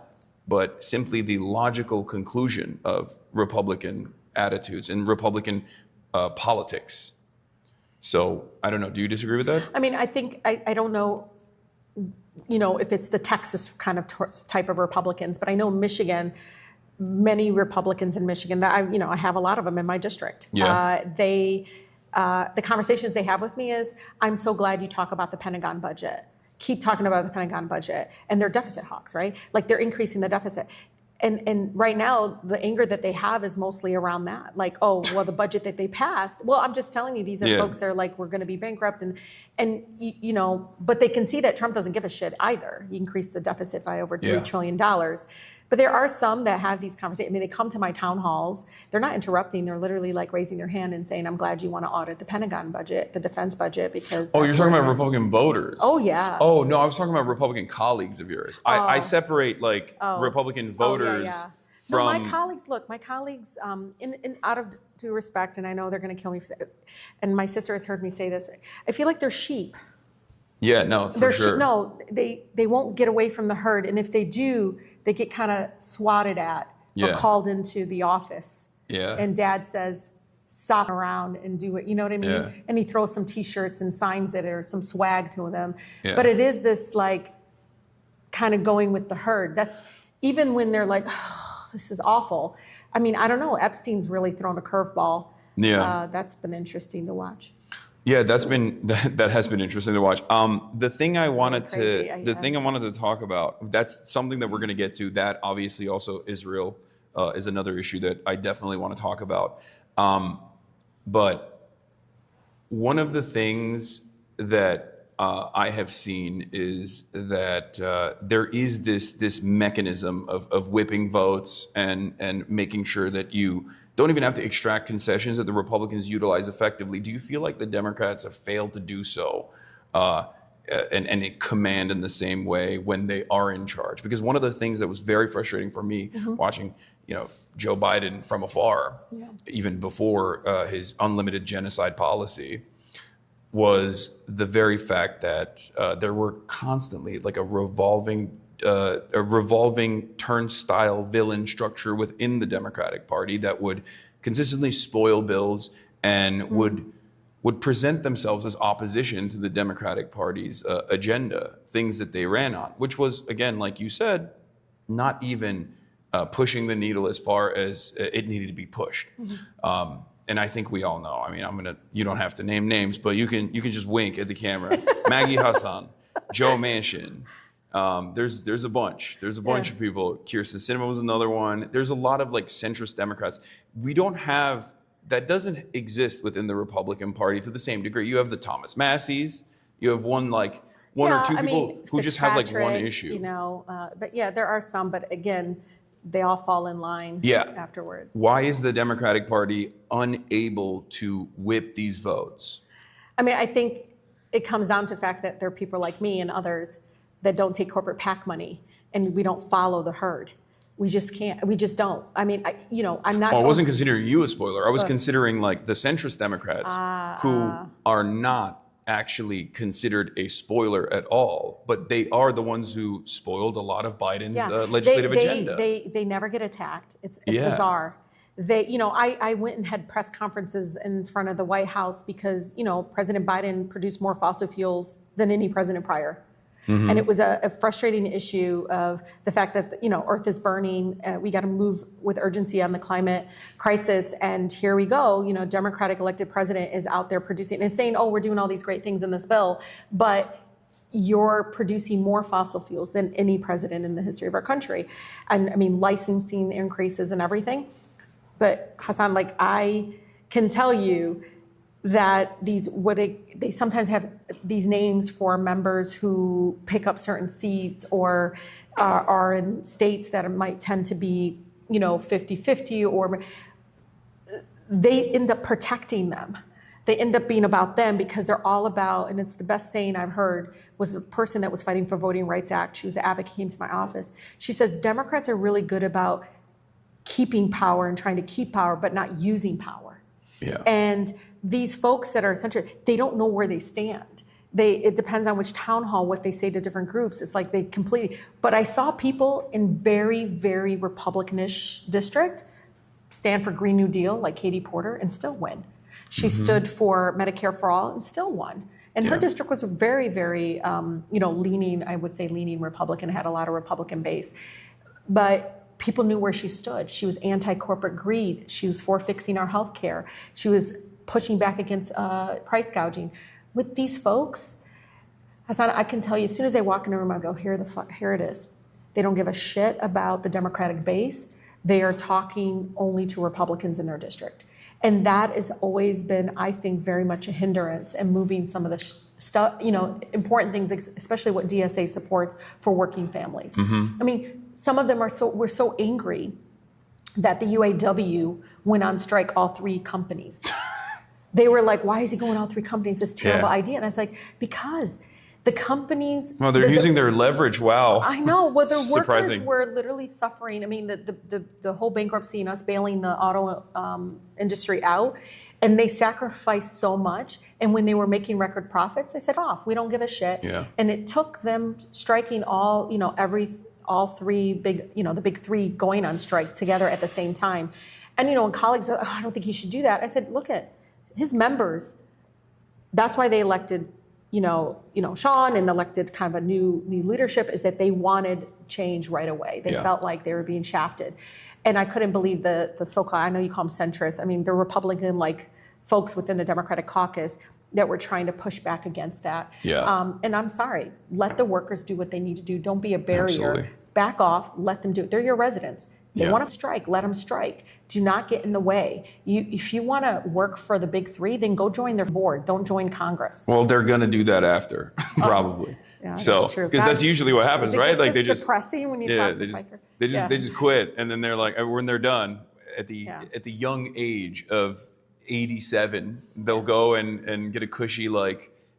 but simply the logical conclusion of Republican attitudes and Republican politics. So I don't know. Do you disagree with that? I mean, I think, I don't know, if it's the Texas kind of type of Republicans, but I know Michigan, many Republicans in Michigan that I have a lot of them in my district. Yeah. The conversations they have with me is, I'm so glad you talk about the Pentagon budget. Keep talking about the Pentagon budget, and they're deficit hawks, right? Like, they're increasing the deficit. And right now, the anger that they have is mostly around that. Like, oh, well, the budget that they passed. Well, I'm just telling you, these are folks that are like, we're going to be bankrupt. And but they can see that Trump doesn't give a shit either. He increased the deficit by over $3 trillion. But there are some that have these conversations. I mean, they come to my town halls. They're not interrupting. They're literally like raising their hand and saying, I'm glad you want to audit the Pentagon budget, the defense budget, because. Oh, you're talking about Republican voters. Oh, yeah. Oh, no, I was talking about Republican colleagues of yours. I separate Republican voters from. No, my colleagues, out of due respect, and I know they're going to kill me, and my sister has heard me say this, I feel like they're sheep. Yeah, no, for sure. No, they won't get away from the herd, and if they do, they get kind of swatted at or called into the office. Yeah. And Dad says, stop around and do it. You know what I mean? Yeah. And he throws some T-shirts and signs it or some swag to them. Yeah. But it is this like kind of going with the herd. That's even when they're like, oh, this is awful. I mean, I don't know. Epstein's really thrown a curveball. Yeah. That's been interesting to watch. Yeah, that has been interesting to watch. The thing I wanted to talk about, that's something that we're going to get to. That obviously also Israel is another issue that I definitely want to talk about. But one of the things that I have seen is that there is this mechanism of whipping votes and making sure that you don't even have to extract concessions that the Republicans utilize effectively. Do you feel like the Democrats have failed to do so and command in the same way when they are in charge? Because one of the things that was very frustrating for me watching, Joe Biden from afar, even before his unlimited genocide policy, was the very fact that there were constantly like a revolving turnstile villain structure within the Democratic Party that would consistently spoil bills and would present themselves as opposition to the Democratic Party's agenda, things that they ran on, which was, again, like you said, not even pushing the needle as far as it needed to be pushed. And I think we all know. I mean, you don't have to name names, but you can just wink at the camera. Maggie Hassan, Joe Manchin. There's a bunch. There's a bunch of people. Kyrsten Sinema was another one. There's a lot of like centrist Democrats. We don't have, that doesn't exist within the Republican Party to the same degree. You have the Thomas Masseys. You have one or two people who just have like one issue. But yeah, there are some, but again, they all fall in line afterwards. Why is the Democratic Party unable to whip these votes? I mean, I think it comes down to the fact that there are people like me and others that don't take corporate PAC money, and we don't follow the herd. We just can't. We just don't. I mean, I'm not. I wasn't considering you a spoiler. I was considering like the centrist Democrats who are not actually considered a spoiler at all, but they are the ones who spoiled a lot of Biden's legislative agenda. They never get attacked. It's bizarre. I went and had press conferences in front of the White House because, President Biden produced more fossil fuels than any president prior. And it was a frustrating issue of the fact that, Earth is burning. We got to move with urgency on the climate crisis. And here we go, Democratic elected president is out there producing and saying, oh, we're doing all these great things in this bill. But you're producing more fossil fuels than any president in the history of our country. And I mean, licensing increases and everything. But Hasan, I can tell you that they sometimes have these names for members who pick up certain seats or are in states that might tend to be, 50-50, or they end up protecting them. They end up being about them because they're all about, and it's the best saying I've heard, was a person that was fighting for Voting Rights Act. She was an advocate, came to my office. She says, Democrats are really good about keeping power and trying to keep power, but not using power. Yeah. And these folks that are centric, they don't know where they stand. It depends on which town hall, what they say to different groups. It's like they completely, but I saw people in very, very Republicanish district stand for Green New Deal, like Katie Porter, and still win. She stood for Medicare for all and still won. And her district was very, very, leaning Republican, had a lot of Republican base. But people knew where she stood. She was anti-corporate greed. She was for fixing our health care. She was pushing back against price gouging. With these folks, Hasan, I can tell you, as soon as they walk in the room, I go, here it is. They don't give a shit about the Democratic base. They are talking only to Republicans in their district. And that has always been, I think, very much a hindrance in moving some of the important things, especially what DSA supports for working families. I mean, some of them were so angry that the UAW went on strike, all three companies. They were like, why is he going all three companies? This terrible idea. And I was like, because the companies... Well, they're using their leverage. Wow. I know. Well, the workers were literally suffering. I mean, the whole bankruptcy and us bailing the auto industry out, and they sacrificed so much. And when they were making record profits, they said, off. We don't give a shit. Yeah. And it took them striking all three big, the big three going on strike together at the same time. And, and colleagues are, I don't think he should do that. I said, look at his members. That's why they elected Sean and elected kind of a new leadership, is that they wanted change right away. They felt like they were being shafted. And I couldn't believe the so-called, I know you call them centrists. I mean, the Republican-like folks within the Democratic caucus that were trying to push back against that. Yeah. And I'm sorry, let the workers do what they need to do. Don't be a barrier. Absolutely. Back off, let them do it. They're your residents. They want to strike, let them strike. Do not get in the way. If you want to work for the big three, then go join their board. Don't join Congress. Well, they're going to do that after, probably. Yeah, so, because that's usually what happens, right? Like they just depressing when you talk to Piker. They just quit, and then they're like, when they're done at the young age of 87, they'll go and get a cushy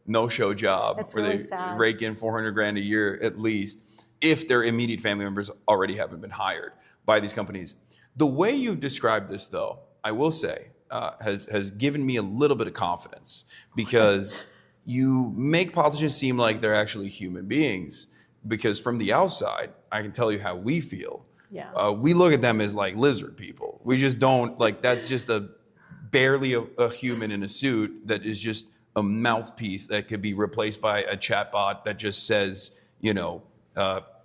no-show job where really they sad. Rake in $400,000 a year at least, if their immediate family members already haven't been hired by these companies. The way you've described this, though, I will say, has given me a little bit of confidence, because you make politicians seem like they're actually human beings. Because from the outside, I can tell you how we feel. Yeah. We look at them as like lizard people. We just don't, that's just barely a human in a suit that is just a mouthpiece that could be replaced by a chatbot that just says,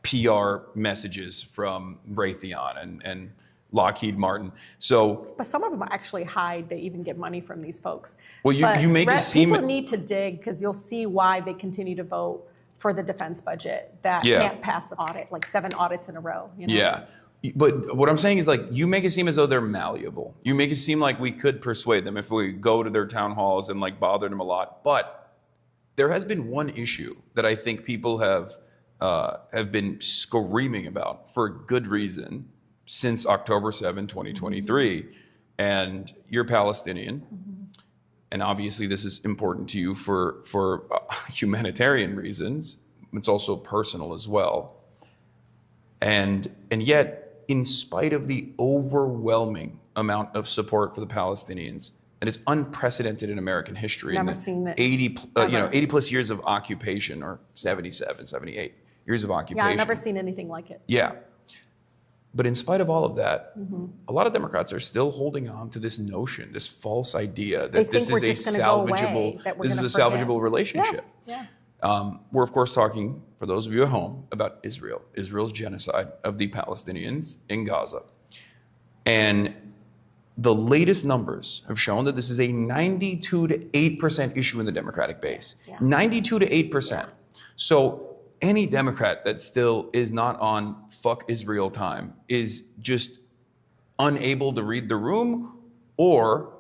PR messages from Raytheon and Lockheed Martin. So, but some of them actually hide. They even get money from these folks. Well, you make it seem people need to dig, because you'll see why they continue to vote for the defense budget that can't pass an audit, like 7 audits in a row. Yeah. But what I'm saying is, you make it seem as though they're malleable. You make it seem like we could persuade them if we go to their town halls and bother them a lot. But there has been one issue that I think people have been screaming about for good reason since October 7, 2023. And you're Palestinian. And obviously this is important to you for humanitarian reasons. It's also personal as well. And yet, in spite of the overwhelming amount of support for the Palestinians, and it's unprecedented in American history. Never seen that. 80 plus years of occupation, or 77, 78 years of occupation. Yeah, I've never seen anything like it. Yeah. But in spite of all of that, a lot of Democrats are still holding on to this notion, this false idea that this is a salvageable relationship. Yes. Yeah. We're, of course, talking, for those of you at home, about Israel's genocide of the Palestinians in Gaza. And the latest numbers have shown that this is a 92 to 8% issue in the Democratic base. 92 to 8%. So any Democrat that still is not on fuck Israel time is just unable to read the room, or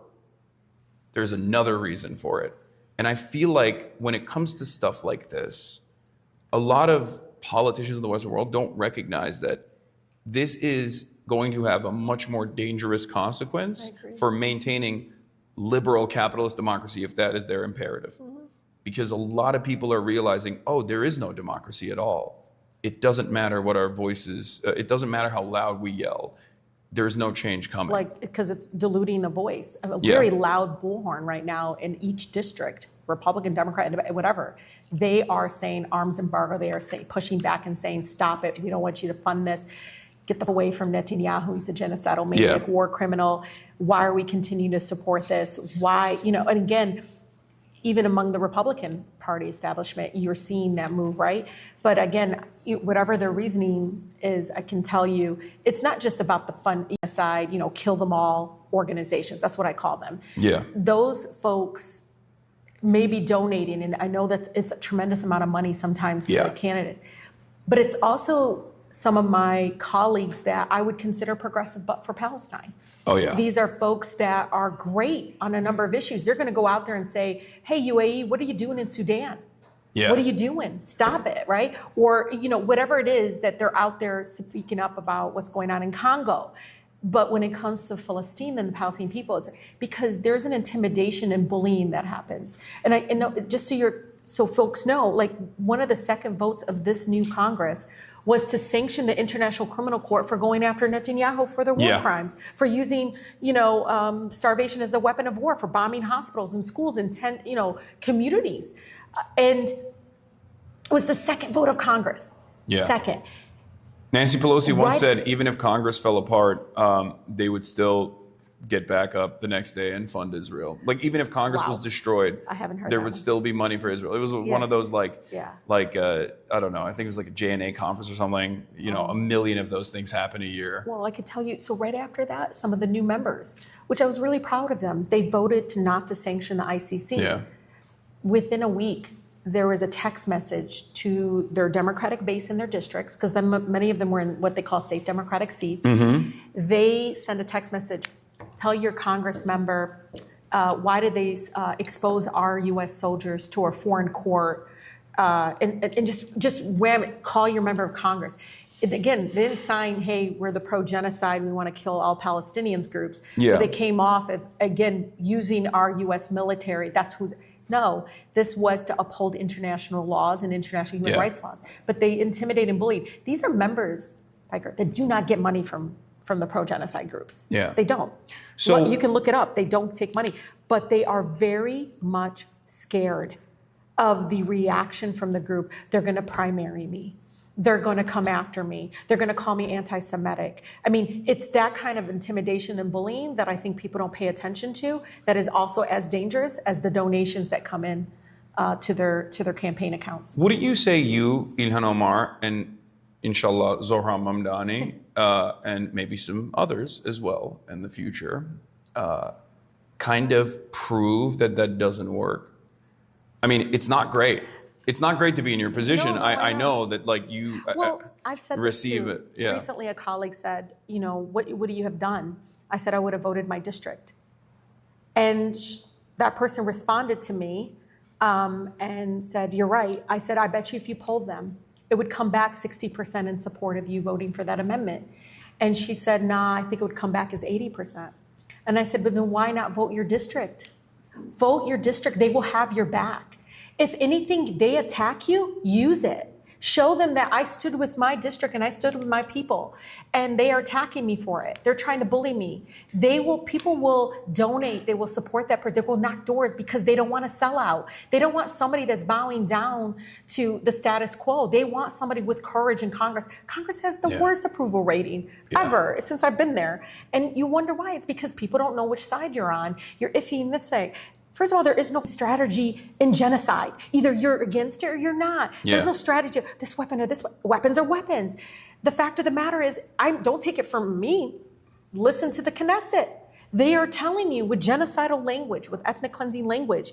there's another reason for it. And I feel like when it comes to stuff like this, a lot of politicians in the Western world don't recognize that this is going to have a much more dangerous consequence for maintaining liberal capitalist democracy, if that is their imperative. Because a lot of people are realizing, oh, there is no democracy at all. It doesn't matter what our voices, it doesn't matter how loud we yell. There's no change coming. Like, because it's diluting the voice. A very loud bullhorn right now in each district, Republican, Democrat, whatever. They are saying arms embargo. They are pushing back and saying, stop it. We don't want you to fund this. Get the away from Netanyahu. He's a genocidal maniac, war criminal. Why are we continuing to support this? Why, and again, even among the Republican Party establishment, you're seeing that move, right? But again, whatever their reasoning is, I can tell you, it's not just about the fund side, kill them all organizations. That's what I call them. Yeah. Those folks may be donating, and I know that it's a tremendous amount of money sometimes to a candidate, but it's also some of my colleagues that I would consider progressive, but for Palestine. Oh, yeah. These are folks that are great on a number of issues. They're going to go out there and say, hey, UAE, what are you doing in Sudan? Yeah. What are you doing? Stop it, right? Or, whatever it is that they're out there speaking up about what's going on in Congo. But when it comes to Palestine and the Palestinian people, it's because there's an intimidation and bullying that happens. And I know, just so folks know, like, one of the second votes of this new Congress was to sanction the International Criminal Court for going after Netanyahu for their war crimes, for using, starvation as a weapon of war, for bombing hospitals and schools in 10, communities. And it was the second vote of Congress. Second. Nancy Pelosi once said, even if Congress fell apart, they would still get back up the next day and fund Israel. Like, even if Congress was destroyed, I haven't heard there that would one. still be money for Israel. It was one of those I don't know, I think it was like a JNA conference or something. A million of those things happen a year. Well, I could tell you, so right after that, some of the new members, which I was really proud of them, they voted not to sanction the ICC. Yeah. Within a week, there was a text message to their Democratic base in their districts, because many of them were in what they call safe Democratic seats. They send a text message, tell your Congress member, why did they expose our U.S. soldiers to a foreign court, and just wham it, call your member of Congress. Again, they didn't sign, hey, we're the pro-genocide, we want to kill all Palestinians groups. But they came off, again, using our U.S. military. That's who. No, this was to uphold international laws and international human rights laws. But they intimidate and bully. These are members, Piker, that do not get money from the pro-genocide groups. Yeah. They don't. So you can look it up. They don't take money. But they are very much scared of the reaction from the group. They're going to primary me. They're going to come after me. They're going to call me anti-Semitic. I mean, it's that kind of intimidation and bullying that I think people don't pay attention to, that is also as dangerous as the donations that come in to their campaign accounts. Wouldn't you say you, Ilhan Omar, and inshallah Zohra Mamdani, and maybe some others as well in the future, kind of prove that doesn't work? I mean, it's not great. It's not great to be in your position. No, I know that, like, you I've said receive this too. it. Yeah. Recently, a colleague said, what do you have done? I said, I would have voted my district. And that person responded to me and said, you're right. I said, I bet you if you polled them, it would come back 60% in support of you voting for that amendment. And she said, nah, I think it would come back as 80%. And I said, but then why not vote your district? Vote your district. They will have your back. If anything, they attack you, use it. Show them that I stood with my district and I stood with my people, and they are attacking me for it. They're trying to bully me. People will donate. They will support that person. They will knock doors because they don't want to sell out. They don't want somebody that's bowing down to the status quo. They want somebody with courage in Congress. Congress has the worst approval rating ever since I've been there. And you wonder why. It's because people don't know which side you're on. You're iffy in this side. First of all, there is no strategy in genocide. Either you're against it or you're not. Yeah. There's no strategy. This weapon or this weapons are weapons. The fact of the matter is, don't take it from me. Listen to the Knesset. They are telling you with genocidal language, with ethnic cleansing language,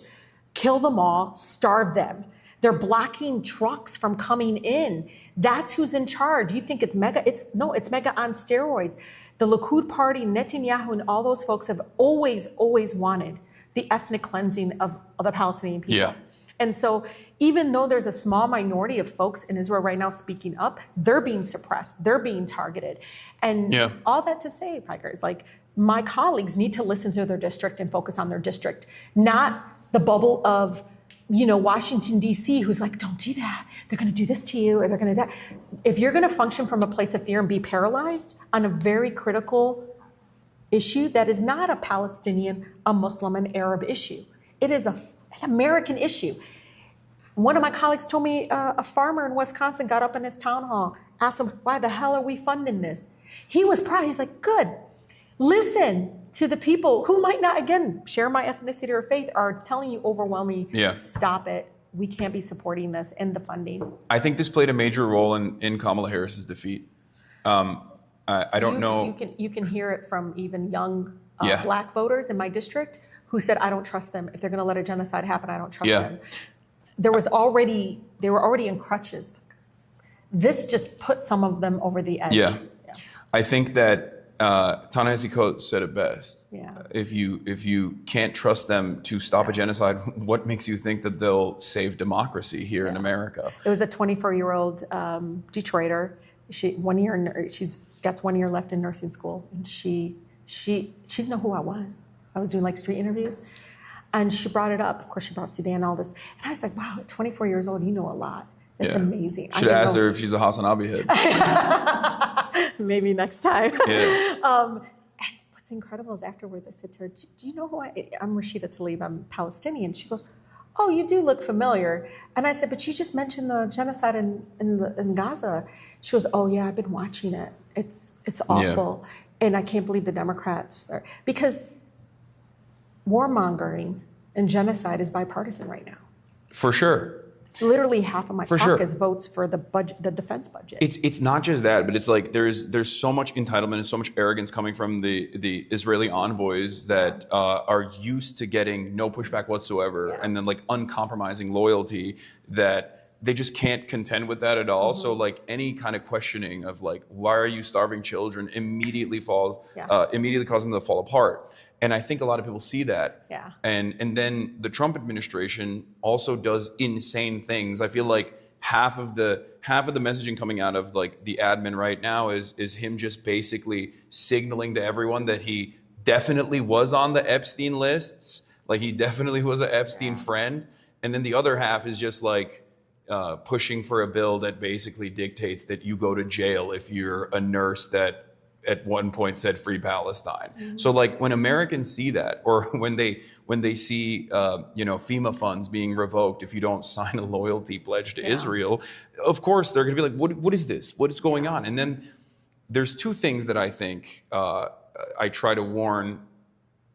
kill them all, starve them. They're blocking trucks from coming in. That's who's in charge. You think it's mega? It's mega on steroids. The Likud party, Netanyahu, and all those folks have always wanted the ethnic cleansing of the Palestinian people. Yeah. And so even though there's a small minority of folks in Israel right now speaking up, they're being suppressed, they're being targeted. And all that to say, Piker, is like, my colleagues need to listen to their district and focus on their district, not the bubble of, Washington, D.C., who's like, don't do that. They're going to do this to you, or they're going to do that. If you're going to function from a place of fear and be paralyzed on a very critical issue that is not a Palestinian, a Muslim, an Arab issue, it is an American issue. One of my colleagues told me a farmer in Wisconsin got up in his town hall, asked him, why the hell are we funding this? He was proud. He's like, good. Listen to the people who might not, again, share my ethnicity or faith, are telling you overwhelmingly, stop it. We can't be supporting this and the funding. I think this played a major role in Kamala Harris's defeat. I don't know. You can hear it from even young Black voters in my district who said, I don't trust them. If they're going to let a genocide happen, I don't trust them. They were already in crutches. This just put some of them over the edge. Yeah. I think that Ta-Nehisi Coates said it best. If you can't trust them to stop a genocide, what makes you think that they'll save democracy here in America? It was a 24-year-old Detroiter. She's got 1 year left in nursing school, and she didn't know who I was. I was doing like street interviews, and she brought it up. Of course, she brought Sudan and all this, and I was like, wow, at 24 years old, you know a lot. That's amazing. Should have asked her if she's a HasanAbi head. Maybe next time. And what's incredible is afterwards I said to her, do you know who I'm Rashida Tlaib, I'm Palestinian. She goes, oh, you do look familiar. And I said, but you just mentioned the genocide in Gaza. She goes, oh yeah, I've been watching it. It's awful. And I can't believe the Democrats are, because warmongering and genocide is bipartisan right now. For sure. Literally half of my caucus votes for the budget, the defense budget. It's not just that, but it's like there's so much entitlement and so much arrogance coming from the Israeli envoys that are used to getting no pushback whatsoever, and then like uncompromising loyalty, that they just can't contend with that at all. So like any kind of questioning of like, why are you starving children, immediately causes them to fall apart. And I think a lot of people see that. And then the Trump administration also does insane things. I feel like half of the messaging coming out of like the admin right now is him just basically signaling to everyone that he definitely was on the Epstein lists, like he definitely was an Epstein friend. And then the other half is just like pushing for a bill that basically dictates that you go to jail if you're a nurse that at one point said free Palestine. So like when Americans see that, or when they see FEMA funds being revoked if you don't sign a loyalty pledge to Israel, of course they're gonna be like, what is this? What is going on? And then there's two things that I think I try to warn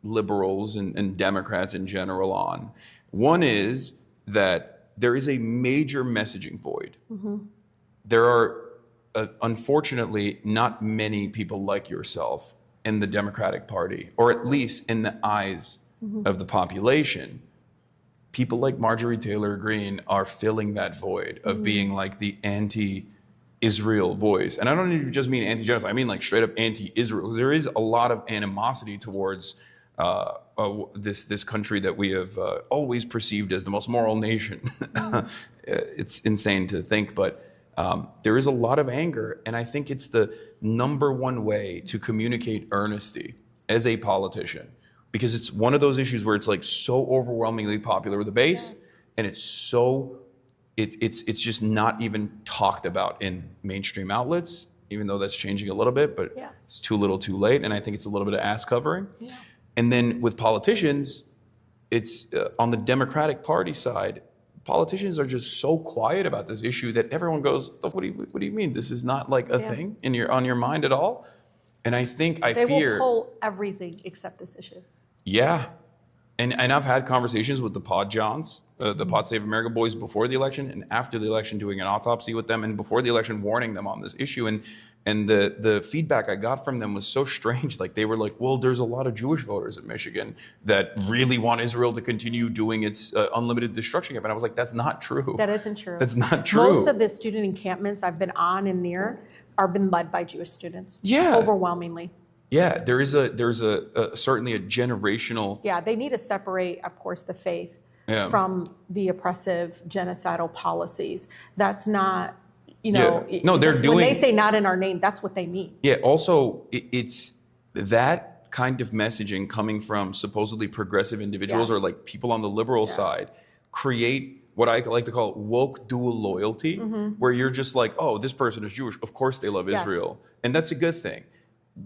liberals and Democrats in general on. One is that there is a major messaging void. There are unfortunately not many people like yourself in the Democratic Party, or at least in the eyes of the population. People like Marjorie Taylor Greene are filling that void of being like the anti-Israel voice. And I don't even just mean anti-genocide, I mean like straight up anti-Israel. There is a lot of animosity towards this country that we have always perceived as the most moral nation. It's insane to think, but there is a lot of anger, and I think it's the number one way to communicate earnesty as a politician, because it's one of those issues where it's like so overwhelmingly popular with the base, and it's just not even talked about in mainstream outlets, even though that's changing a little bit, but it's too little too late, and I think it's a little bit of ass covering. And then with politicians, it's on the Democratic Party side, politicians are just so quiet about this issue that everyone goes, what do you mean? This is not like a thing on your mind at all? And I think, they will pull everything except this issue. And I've had conversations with the Pod Johns, the Pod Save America boys before the election and after the election, doing an autopsy with them, and before the election warning them on this issue. And the feedback I got from them was so strange. Like they were like, well, there's a lot of Jewish voters in Michigan that really want Israel to continue doing its unlimited destruction. And I was like, that's not true. That isn't true. That's not true. Most of the student encampments I've been on and near are been led by Jewish students. Yeah. Overwhelmingly. Yeah, there's certainly a generational. Yeah, they need to separate, of course, the faith from the oppressive genocidal policies. That's not, no, they're doing. When they say "not in our name," that's what they mean. Yeah. Also, it's that kind of messaging coming from supposedly progressive individuals or like people on the liberal side create what I like to call woke dual loyalty, where you're just like, oh, this person is Jewish, of course they love Israel, and that's a good thing.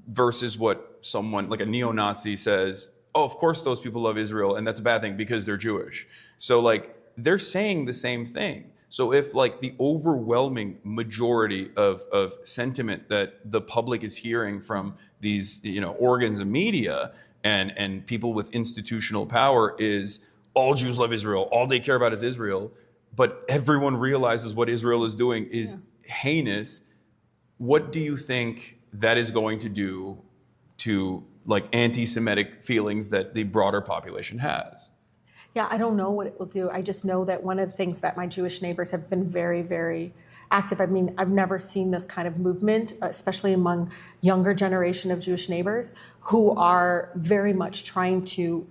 Versus what someone like a neo-Nazi says, oh, of course those people love Israel, and that's a bad thing because they're Jewish. So like they're saying the same thing. So if like the overwhelming majority of sentiment that the public is hearing from these organs of media and people with institutional power is all Jews love Israel, all they care about is Israel, but everyone realizes what Israel is doing is heinous, what do you think that is going to do to like anti-Semitic feelings that the broader population has? Yeah, I don't know what it will do. I just know that one of the things that my Jewish neighbors have been very, very active. I mean, I've never seen this kind of movement, especially among younger generation of Jewish neighbors who are very much trying to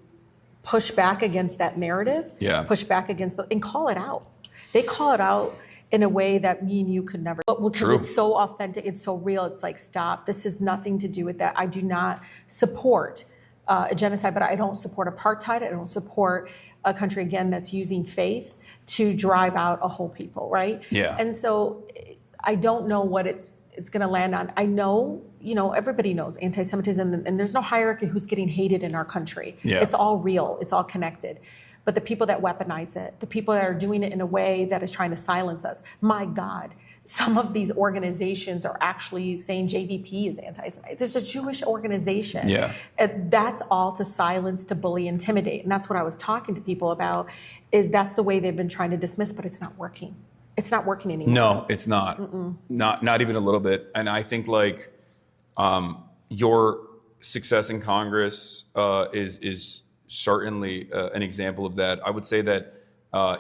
push back against that narrative, push back against and call it out. They call it out in a way that me and you could never. But because it's so authentic, it's so real, it's like, stop, this has nothing to do with that. I do not support a genocide, but I don't support apartheid. I don't support a country, again, that's using faith to drive out a whole people, right? Yeah. And so I don't know what it's going to land on. I know, everybody knows anti-Semitism, and there's no hierarchy who's getting hated in our country. Yeah. It's all real, it's all connected. But the people that weaponize it, the people that are doing it in a way that is trying to silence us, my God, some of these organizations are actually saying JVP is anti-Semitic. There's a Jewish organization. Yeah. And that's all to silence, to bully, intimidate. And that's what I was talking to people about, is that's the way they've been trying to dismiss, but it's not working. It's not working anymore. No, it's not. Not even a little bit. And I think like your success in Congress is certainly an example of that. I would say that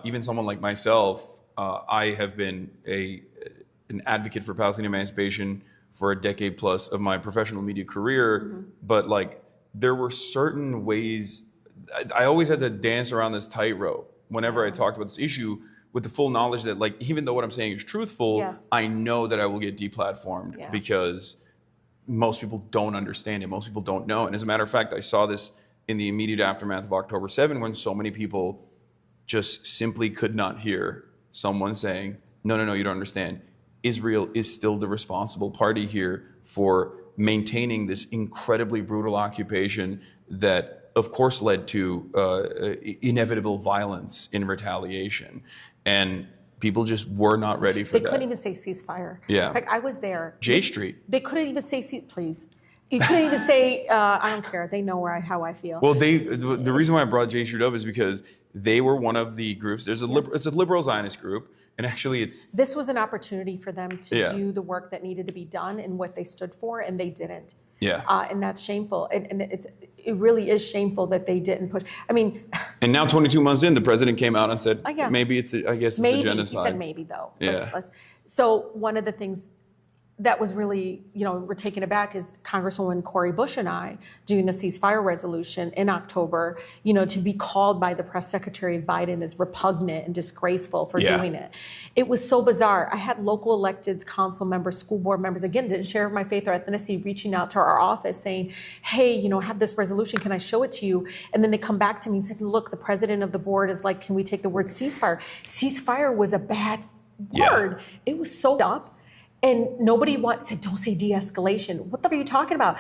even someone like myself, I have been an advocate for Palestinian emancipation for a decade plus of my professional media career, but like there were certain ways, I always had to dance around this tightrope whenever I talked about this issue, with the full knowledge that like, even though what I'm saying is truthful, I know that I will get deplatformed because most people don't understand it, most people don't know. And as a matter of fact, I saw this in the immediate aftermath of October 7, when so many people just simply could not hear someone saying, no, you don't understand. Israel is still the responsible party here for maintaining this incredibly brutal occupation that, of course, led to inevitable violence in retaliation. And people just were not ready for that. They couldn't even say ceasefire. Yeah. Like, I was there. J Street. They couldn't even say, please. You couldn't even say, I don't care. They know how I feel. Well, the reason why I brought J Street up is because they were one of the groups. There's it's a liberal Zionist group, and actually this was an opportunity for them to do the work that needed to be done and what they stood for, and they didn't. Yeah. And that's shameful. And it really is shameful that they didn't push. I mean. And now 22 months in, the president came out and said, maybe it's a genocide. He said maybe, though. Yeah. So one of the things that was really, we're taken aback is Congresswoman Cori Bush and I doing the ceasefire resolution in October, to be called by the press secretary of Biden as repugnant and disgraceful for doing it. It was so bizarre. I had local electeds, council members, school board members, again, didn't share my faith or ethnicity, reaching out to our office saying, hey, I have this resolution, can I show it to you? And then they come back to me and said, look, the president of the board is like, can we take the word ceasefire? Ceasefire was a bad word. It was so dumb. And nobody said, don't say de-escalation. What the hell are you talking about?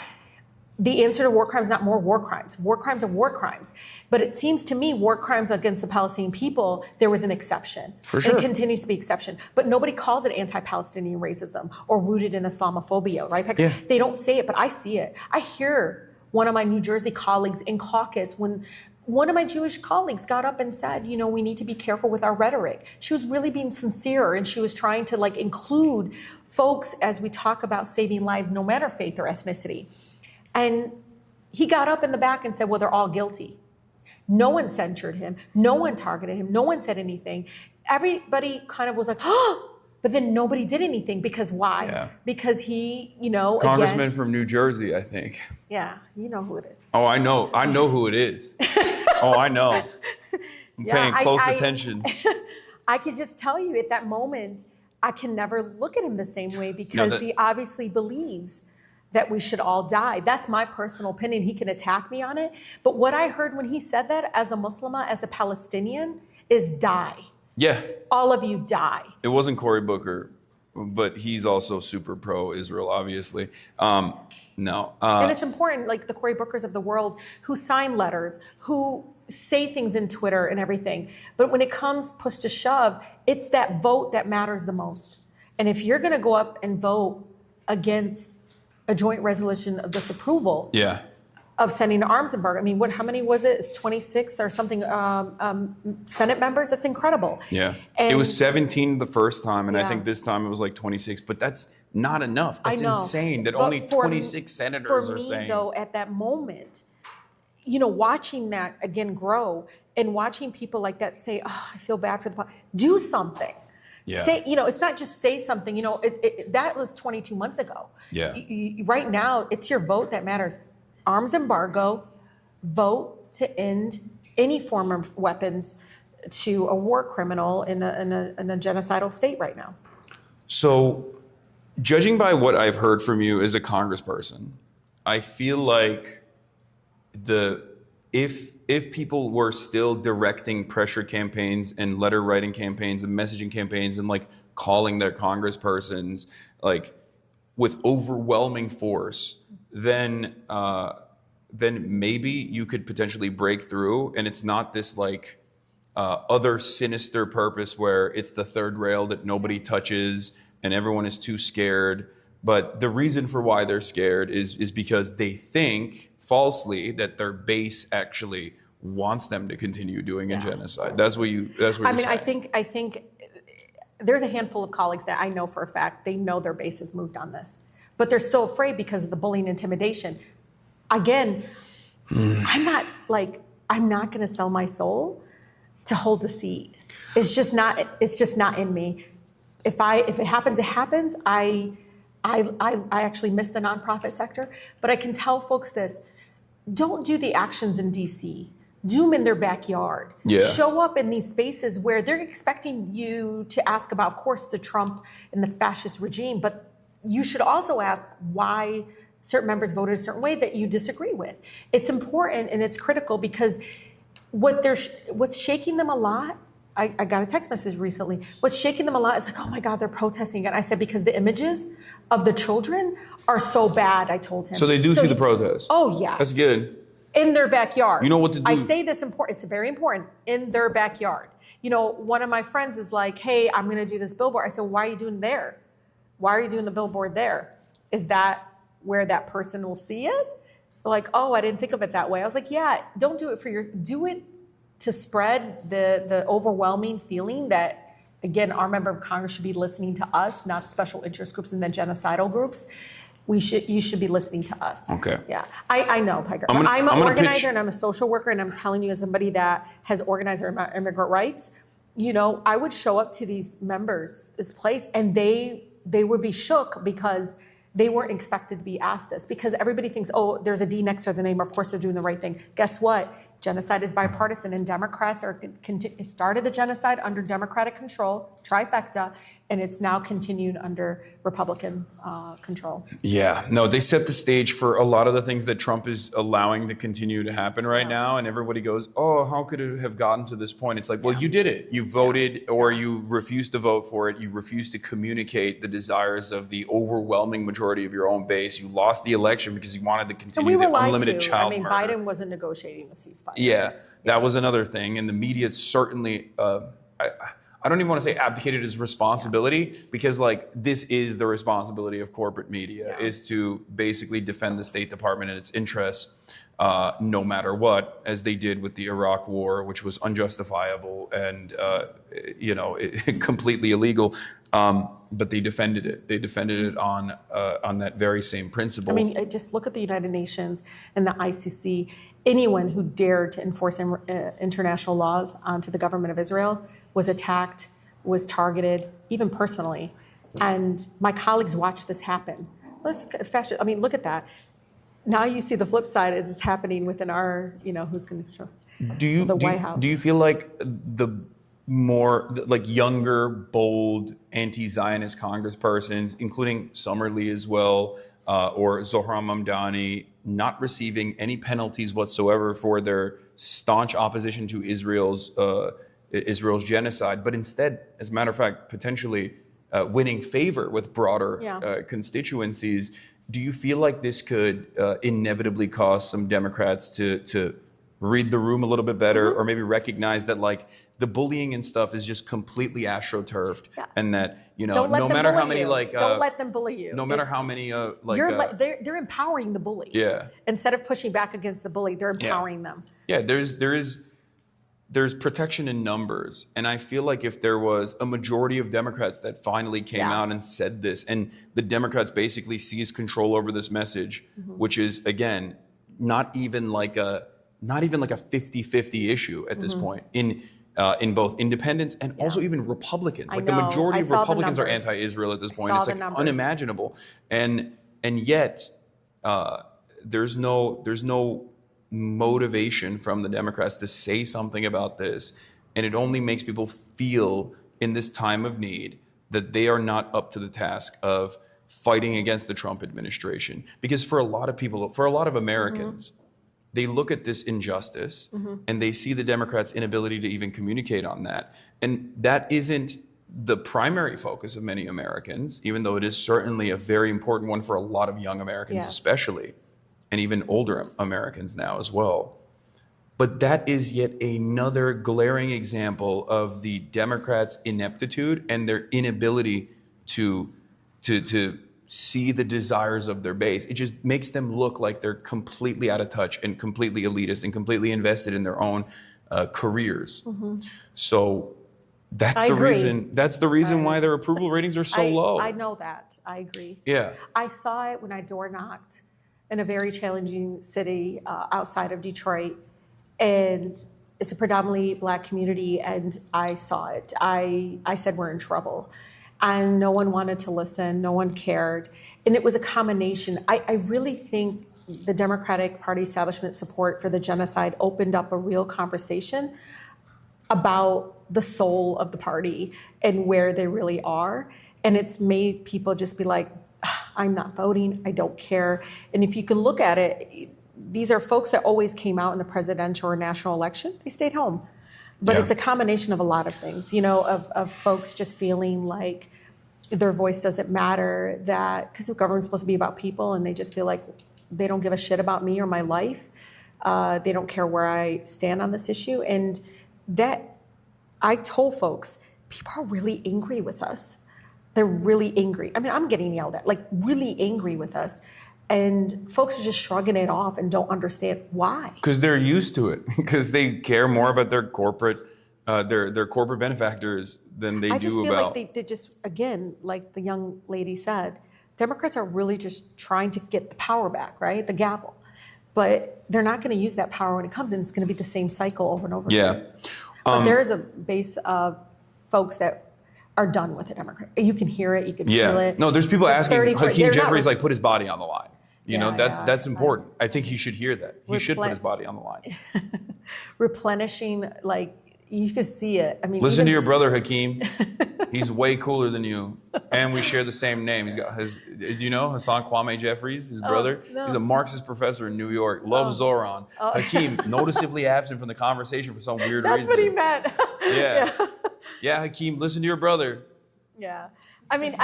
The answer to war crimes is not more war crimes. War crimes are war crimes. But it seems to me war crimes against the Palestinian people, there was an exception. For sure. And it continues to be exception. But nobody calls it anti-Palestinian racism or rooted in Islamophobia, right? Yeah. They don't say it, but I see it. I hear one of my New Jersey colleagues in caucus when one of my Jewish colleagues got up and said, you know, we need to be careful with our rhetoric. She was really being sincere, and she was trying to like include folks as we talk about saving lives, no matter faith or ethnicity. And he got up in the back and said, well, they're all guilty. No one censured him. No one targeted him. No one said anything. Everybody kind of was like, oh, but then nobody did anything because why? Yeah. Because he, you know, Congressman again, from New Jersey, I think. yeah, you know who it is. Oh, I know who it is. Oh, I know. I'm paying close attention. I could just tell you at that moment, I can never look at him the same way because he obviously believes that we should all die. That's my personal opinion. He can attack me on it. But what I heard when he said that as a Muslimah, as a Palestinian, is die. Yeah. All of you die. It wasn't Cory Booker, but he's also super pro-Israel, obviously. No. And it's important, like the Cory Bookers of the world who sign letters, who say things in Twitter and everything. But when it comes push to shove, it's that vote that matters the most. And if you're going to go up and vote against a joint resolution of disapproval of sending an arms embargo, I mean, how many was it? It's 26 or something Senate members? That's incredible. Yeah. And it was 17 the first time, and I think this time it was like 26, but that's not enough. That's insane that only 26 senators are saying. For me, though, at that moment, you know, watching that again grow and watching people like that say, oh, I feel bad for the do something. Yeah. Say, you know, it's not just say something, you know, that was 22 months ago. Yeah. Right now, it's your vote that matters. Arms embargo, vote to end any form of weapons to a war criminal in a genocidal state right now. So, judging by what I've heard from you as a congressperson, I feel like if people were still directing pressure campaigns and letter writing campaigns and messaging campaigns and like calling their congresspersons like with overwhelming force, then maybe you could potentially break through, and it's not this like other sinister purpose where it's the third rail that nobody touches and everyone is too scared. But the reason for why they're scared is because they think falsely that their base actually wants them to continue doing a genocide. That's what you're saying. I think there's a handful of colleagues that I know for a fact they know their base has moved on this, but they're still afraid because of the bullying, intimidation. Again, I'm not going to sell my soul to hold a seat. It's just not in me. If it happens, it happens. I actually miss the nonprofit sector, but I can tell folks this: don't do the actions in DC. Do them in their backyard. Yeah. Show up in these spaces where they're expecting you to ask about, of course, the Trump and the fascist regime, but you should also ask why certain members voted a certain way that you disagree with. It's important and it's critical because what's shaking them a lot, I got a text message recently, what's shaking them a lot is like, oh my God, they're protesting again. I said, because the images of the children are so bad, I told him. So they do see the protests? Oh, yes. That's good. In their backyard. You know what to do. I say this important, it's very important, in their backyard. You know, one of my friends is like, hey, I'm gonna do this billboard. I said, why are you doing there? Why are you doing the billboard there? Is that where that person will see it? Like, oh, I didn't think of it that way. I was like, yeah, don't do it do it to spread the overwhelming feeling that, again, our member of Congress should be listening to us, not special interest groups and then genocidal groups. You should be listening to us. Okay. Yeah, I know, Piker. I'm an organizer and I'm a social worker, and I'm telling you as somebody that has organized immigrant rights, you know, I would show up to these members' this place and they would be shook because they weren't expected to be asked this, because everybody thinks, oh, there's a D next to the name, of course they're doing the right thing. Guess what? Genocide is bipartisan, and Democrats started the genocide under Democratic control, trifecta, and it's now continued under Republican control. Yeah, no, they set the stage for a lot of the things that Trump is allowing to continue to happen right now, and everybody goes, oh, how could it have gotten to this point? It's like, well, you did it. You voted, or you refused to vote for it. You refused to communicate the desires of the overwhelming majority of your own base. You lost the election because you wanted to continue the unlimited child murder. Biden wasn't negotiating the ceasefire. Yeah, that was another thing, and the media certainly, I don't even want to say abdicated his responsibility, because like this is the responsibility of corporate media, is to basically defend the State Department and its interests no matter what, as they did with the Iraq War, which was unjustifiable and completely illegal. But they defended it. They defended it on that very same principle. I mean, just look at the United Nations and the ICC. Anyone who dared to enforce international laws onto the government of Israel was attacked, was targeted, even personally. And my colleagues watched this happen. I mean, look at that. Now you see the flip side. It's happening within our, who's going to control the White House. Do you feel like the more like younger, bold, anti-Zionist congresspersons, including Summerlee as well, or Zohran Mamdani, not receiving any penalties whatsoever for their staunch opposition to Israel's genocide, but instead, as a matter of fact, potentially winning favor with broader constituencies? Do you feel like this could inevitably cause some Democrats to read the room a little bit better, or maybe recognize that like the bullying and stuff is just completely astroturfed, and that no matter how many don't let them bully you. No matter how many they're empowering the bully. Yeah. Instead of pushing back against the bully, they're empowering them. Yeah. There's protection in numbers, and I feel like if there was a majority of Democrats that finally came out and said this, and the Democrats basically seized control over this message, which is again not even like a 50-50 issue at this point in both independents and also even Republicans. Like the majority of Republicans are anti-Israel at this point. It's like unimaginable, and yet there's no motivation from the Democrats to say something about this, and it only makes people feel in this time of need that they are not up to the task of fighting against the Trump administration. Because for a lot of people, for a lot of Americans, they look at this injustice and they see the Democrats' inability to even communicate on that. And that isn't the primary focus of many Americans, even though it is certainly a very important one for a lot of young Americans, especially, and even older Americans now as well. But that is yet another glaring example of the Democrats' ineptitude and their inability to see the desires of their base. It just makes them look like they're completely out of touch and completely elitist and completely invested in their own careers. So that's the reason. That's the reason why their approval ratings are so low. I know that. I agree. Yeah. I saw it when I door knocked in a very challenging city outside of Detroit, and it's a predominantly Black community, and I saw it. I said, we're in trouble. And no one wanted to listen, no one cared. And it was a combination. I really think the Democratic Party establishment support for the genocide opened up a real conversation about the soul of the party and where they really are. And it's made people just be like, I'm not voting, I don't care. And if you can look at it, these are folks that always came out in the presidential or national election, they stayed home. But it's a combination of a lot of things, of folks just feeling like their voice doesn't matter, that because the government's supposed to be about people, and they just feel like they don't give a shit about me or my life. They don't care where I stand on this issue. And that, I told folks, people are really angry with us. They're really angry. I mean, I'm getting yelled at, like really angry with us. And folks are just shrugging it off and don't understand why. Because they're used to it. Because they care more about their corporate benefactors than they do about. I just feel like they just, again, like the young lady said, Democrats are really just trying to get the power back, right? The gavel. But they're not going to use that power when it comes, and it's going to be the same cycle over and over again. But there is a base of folks that are done with the Democrat. You can hear it, you can feel it. No, there's people asking Hakeem Jeffries put his body on the line. That's important. I think he should hear that. He should put his body on the line. Replenishing, you could see it. I mean, listen to your brother, Hakeem. He's way cooler than you, and we share the same name. He's got do you know Hasan Kwame Jeffries, his brother? No. He's a Marxist professor in New York. Loves Zoran. Hakeem, noticeably absent from the conversation for some weird reason. That's what he meant. Yeah, Hakeem, listen to your brother. Yeah. I mean,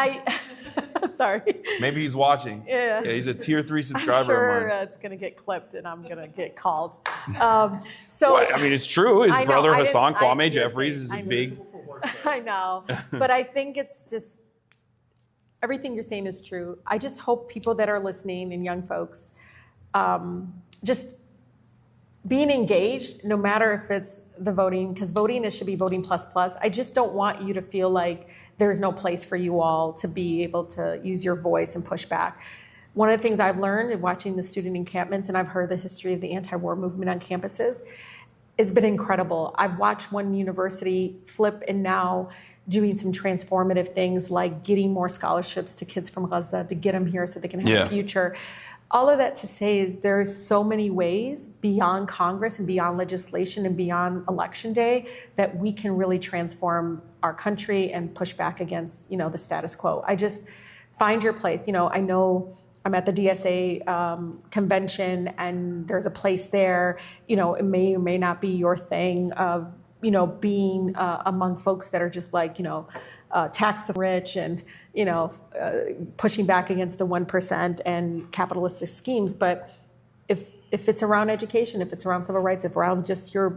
sorry. Maybe he's watching. Yeah, he's a tier 3 subscriber I'm sure of mine. It's going to get clipped and I'm going to get called. It's true. His brother, Hasan Kwame Jeffries, is a big... I know. But I think it's just, everything you're saying is true. I just hope people that are listening and young folks, just being engaged, no matter if it's the voting, because voting, it should be voting plus plus. I just don't want you to feel like there's no place for you all to be able to use your voice and push back. One of the things I've learned in watching the student encampments, and I've heard the history of the anti-war movement on campuses, it's been incredible. I've watched one university flip and now doing some transformative things like getting more scholarships to kids from Gaza to get them here so they can have a future. All of that to say is there's so many ways beyond Congress and beyond legislation and beyond Election Day that we can really transform our country and push back against, the status quo. I just find your place. I know I'm at the DSA convention and there's a place there. It may or may not be your thing of, being among folks that are just like, tax the rich and, pushing back against the 1% and capitalistic schemes. But if it's around education, if it's around civil rights, if around just your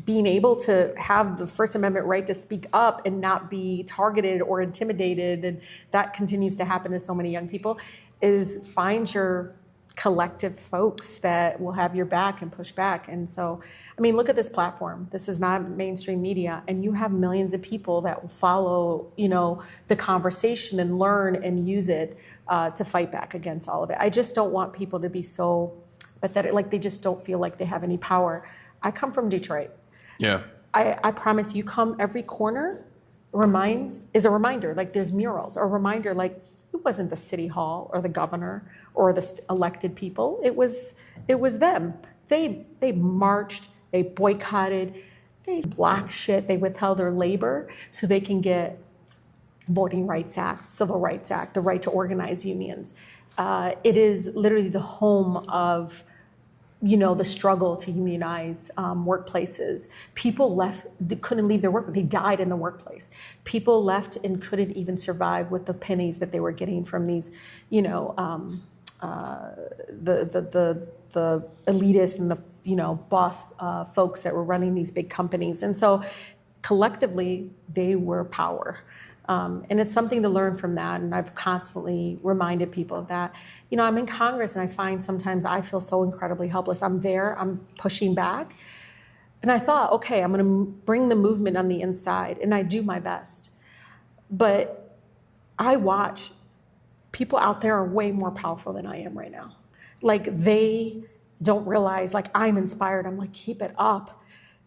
being able to have the First Amendment right to speak up and not be targeted or intimidated, and that continues to happen to so many young people, is find your collective folks that will have your back and push back. And so, look at this platform. This is not mainstream media, and you have millions of people that will follow, the conversation and learn and use it to fight back against all of it. I just don't want people to be so pathetic, like they just don't feel like they have any power. I come from Detroit. Yeah. I promise you, come every corner is a reminder, like there's murals, or a reminder like it wasn't the city hall or the governor or the elected people. It was them. They marched, they boycotted, they blocked shit, they withheld their labor so they can get Voting Rights Act, Civil Rights Act, the right to organize unions. It is literally the home of the struggle to unionize workplaces. People left, couldn't leave their work, they died in the workplace. People left and couldn't even survive with the pennies that they were getting from these, the elitists and the, boss folks that were running these big companies. And so collectively, they were power. And it's something to learn from that. And I've constantly reminded people of that. I'm in Congress and I find sometimes I feel so incredibly helpless. I'm there, I'm pushing back. And I thought, okay, I'm going to bring the movement on the inside. And I do my best. But I watch people out there are way more powerful than I am right now. Like they don't realize, like I'm inspired. I'm like, keep it up.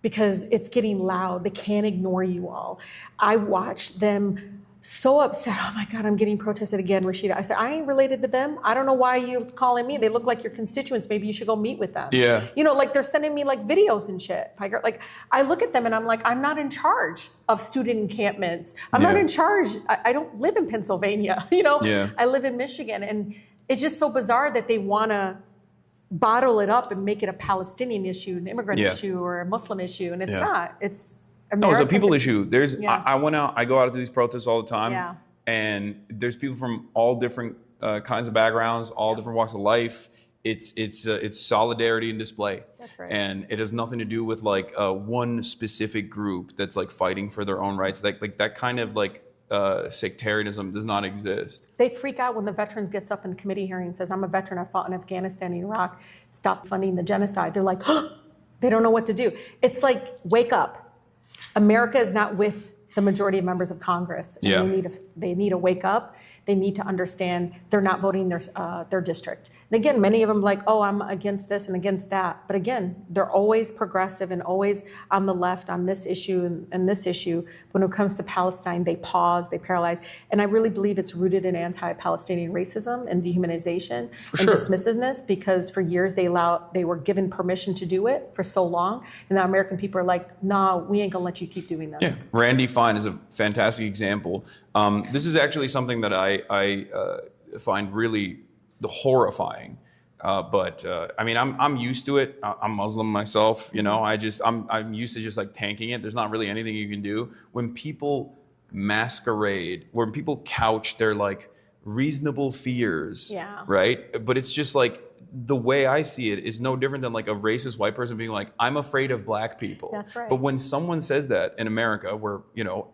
Because it's getting loud. They can't ignore you all. I watched them so upset. Oh my God, I'm getting protested again, Rashida. I said, I ain't related to them. I don't know why you're calling me. They look like your constituents. Maybe you should go meet with them. Yeah. Like they're sending me like videos and shit. Like I look at them and I'm like, I'm not in charge of student encampments. I'm not in charge. I don't live in Pennsylvania. I live in Michigan. And it's just so bizarre that they want to bottle it up and make it a Palestinian issue, an immigrant issue, or a Muslim issue, and it's not. It's America. No, it's a people issue. There's I go out to these protests all the time, and there's people from all different kinds of backgrounds, all different walks of life. It's solidarity in display. That's right. And it has nothing to do with like one specific group that's like fighting for their own rights. Like that kind of like sectarianism does not exist. They freak out when the veteran gets up in a committee hearing and says, I'm a veteran, I fought in Afghanistan and Iraq, stop funding the genocide. They're like, they don't know what to do. It's like, wake up. America is not with the majority of members of Congress. And they need to wake up. They need to understand they're not voting their district. And again, many of them like, oh, I'm against this and against that. But again, they're always progressive and always on the left on this issue and this issue. When it comes to Palestine, they pause, they paralyze. And I really believe it's rooted in anti-Palestinian racism and dehumanization and dismissiveness, because for years they were given permission to do it for so long. And now American people are like, nah, we ain't gonna let you keep doing this. Yeah, Randy Fine is a fantastic example. This is actually something that I find really horrifying. But I'm used to it. I'm Muslim myself, I'm used to just like tanking it. There's not really anything you can do. When people masquerade, when people couch their like reasonable fears, right? But it's just like the way I see it is no different than like a racist white person being like, I'm afraid of black people. That's right. But when someone says that in America, where,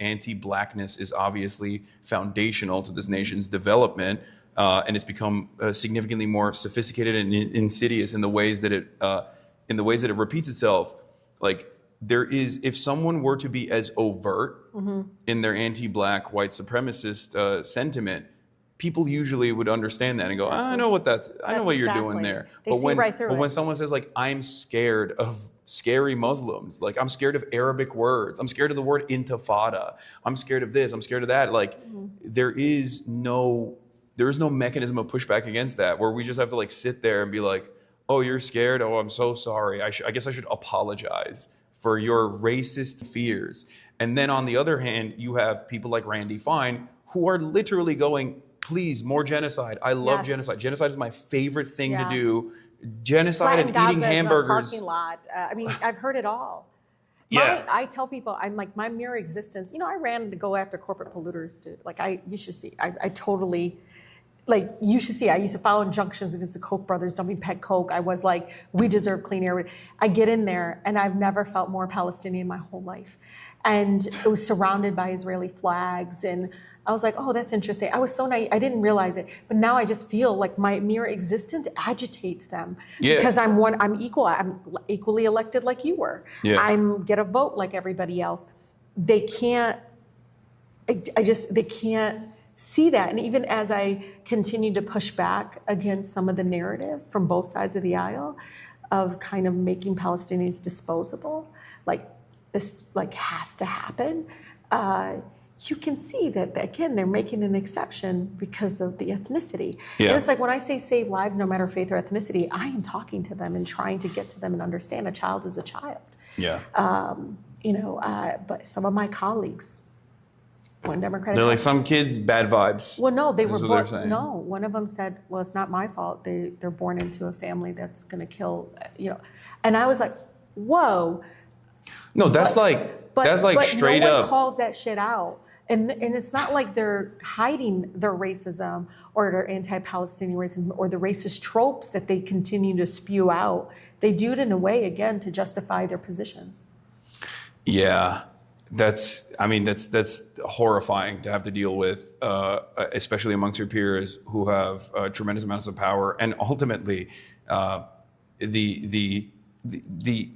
anti-blackness is obviously foundational to this nation's development, and it's become significantly more sophisticated and insidious in the ways that it repeats itself. Like, if someone were to be as overt in their anti-black white supremacist sentiment, people usually would understand that and go, I know what you're doing there. They see right through but it. when someone says like, I'm scared of scary Muslims, like I'm scared of Arabic words, I'm scared of the word intifada, I'm scared of this, I'm scared of that. Like there is no mechanism of pushback against that, where we just have to like sit there and be like, oh, you're scared? Oh, I'm so sorry. I guess I should apologize for your racist fears. And then on the other hand, you have people like Randy Fine who are literally going, please, more genocide. I love genocide. Genocide is my favorite thing to do. Genocide and Gaza eating in the hamburgers. parking lot. I've heard it all. Yeah. I tell people, I'm like, my mere existence, I ran to go after corporate polluters, dude. Like, you should see, I totally, like, you should see, I used to file injunctions against the Koch brothers, dumping pet Coke. I was like, we deserve clean air. I get in there, and I've never felt more Palestinian in my whole life. And it was surrounded by Israeli flags, and I was like, oh, that's interesting. I was so naive. I didn't realize it. But now I just feel like my mere existence agitates them. Yeah. Because I'm equal. I'm equally elected like you were. Yeah. Get a vote like everybody else. They can't, they can't see that. And even as I continue to push back against some of the narrative from both sides of the aisle of kind of making Palestinians disposable, like this like has to happen, you can see that, again, they're making an exception because of the ethnicity. Yeah. And it's like when I say save lives, no matter faith or ethnicity, I am talking to them and trying to get to them and understand a child is a child. Yeah. But some of my colleagues, one Democratic, They're like, some kids, bad vibes. well, no, they were That's what they're born. saying. No, one of them said, "Well, it's not my fault. They're born into a family that's going to kill." And I was like, "Whoa." No, that's But straight no one up. calls that shit out. And it's not like they're hiding their racism or their anti-Palestinian racism or the racist tropes that they continue to spew out. They do it in a way, again, to justify their positions. Yeah, that's horrifying to have to deal with, especially amongst your peers who have tremendous amounts of power, and ultimately the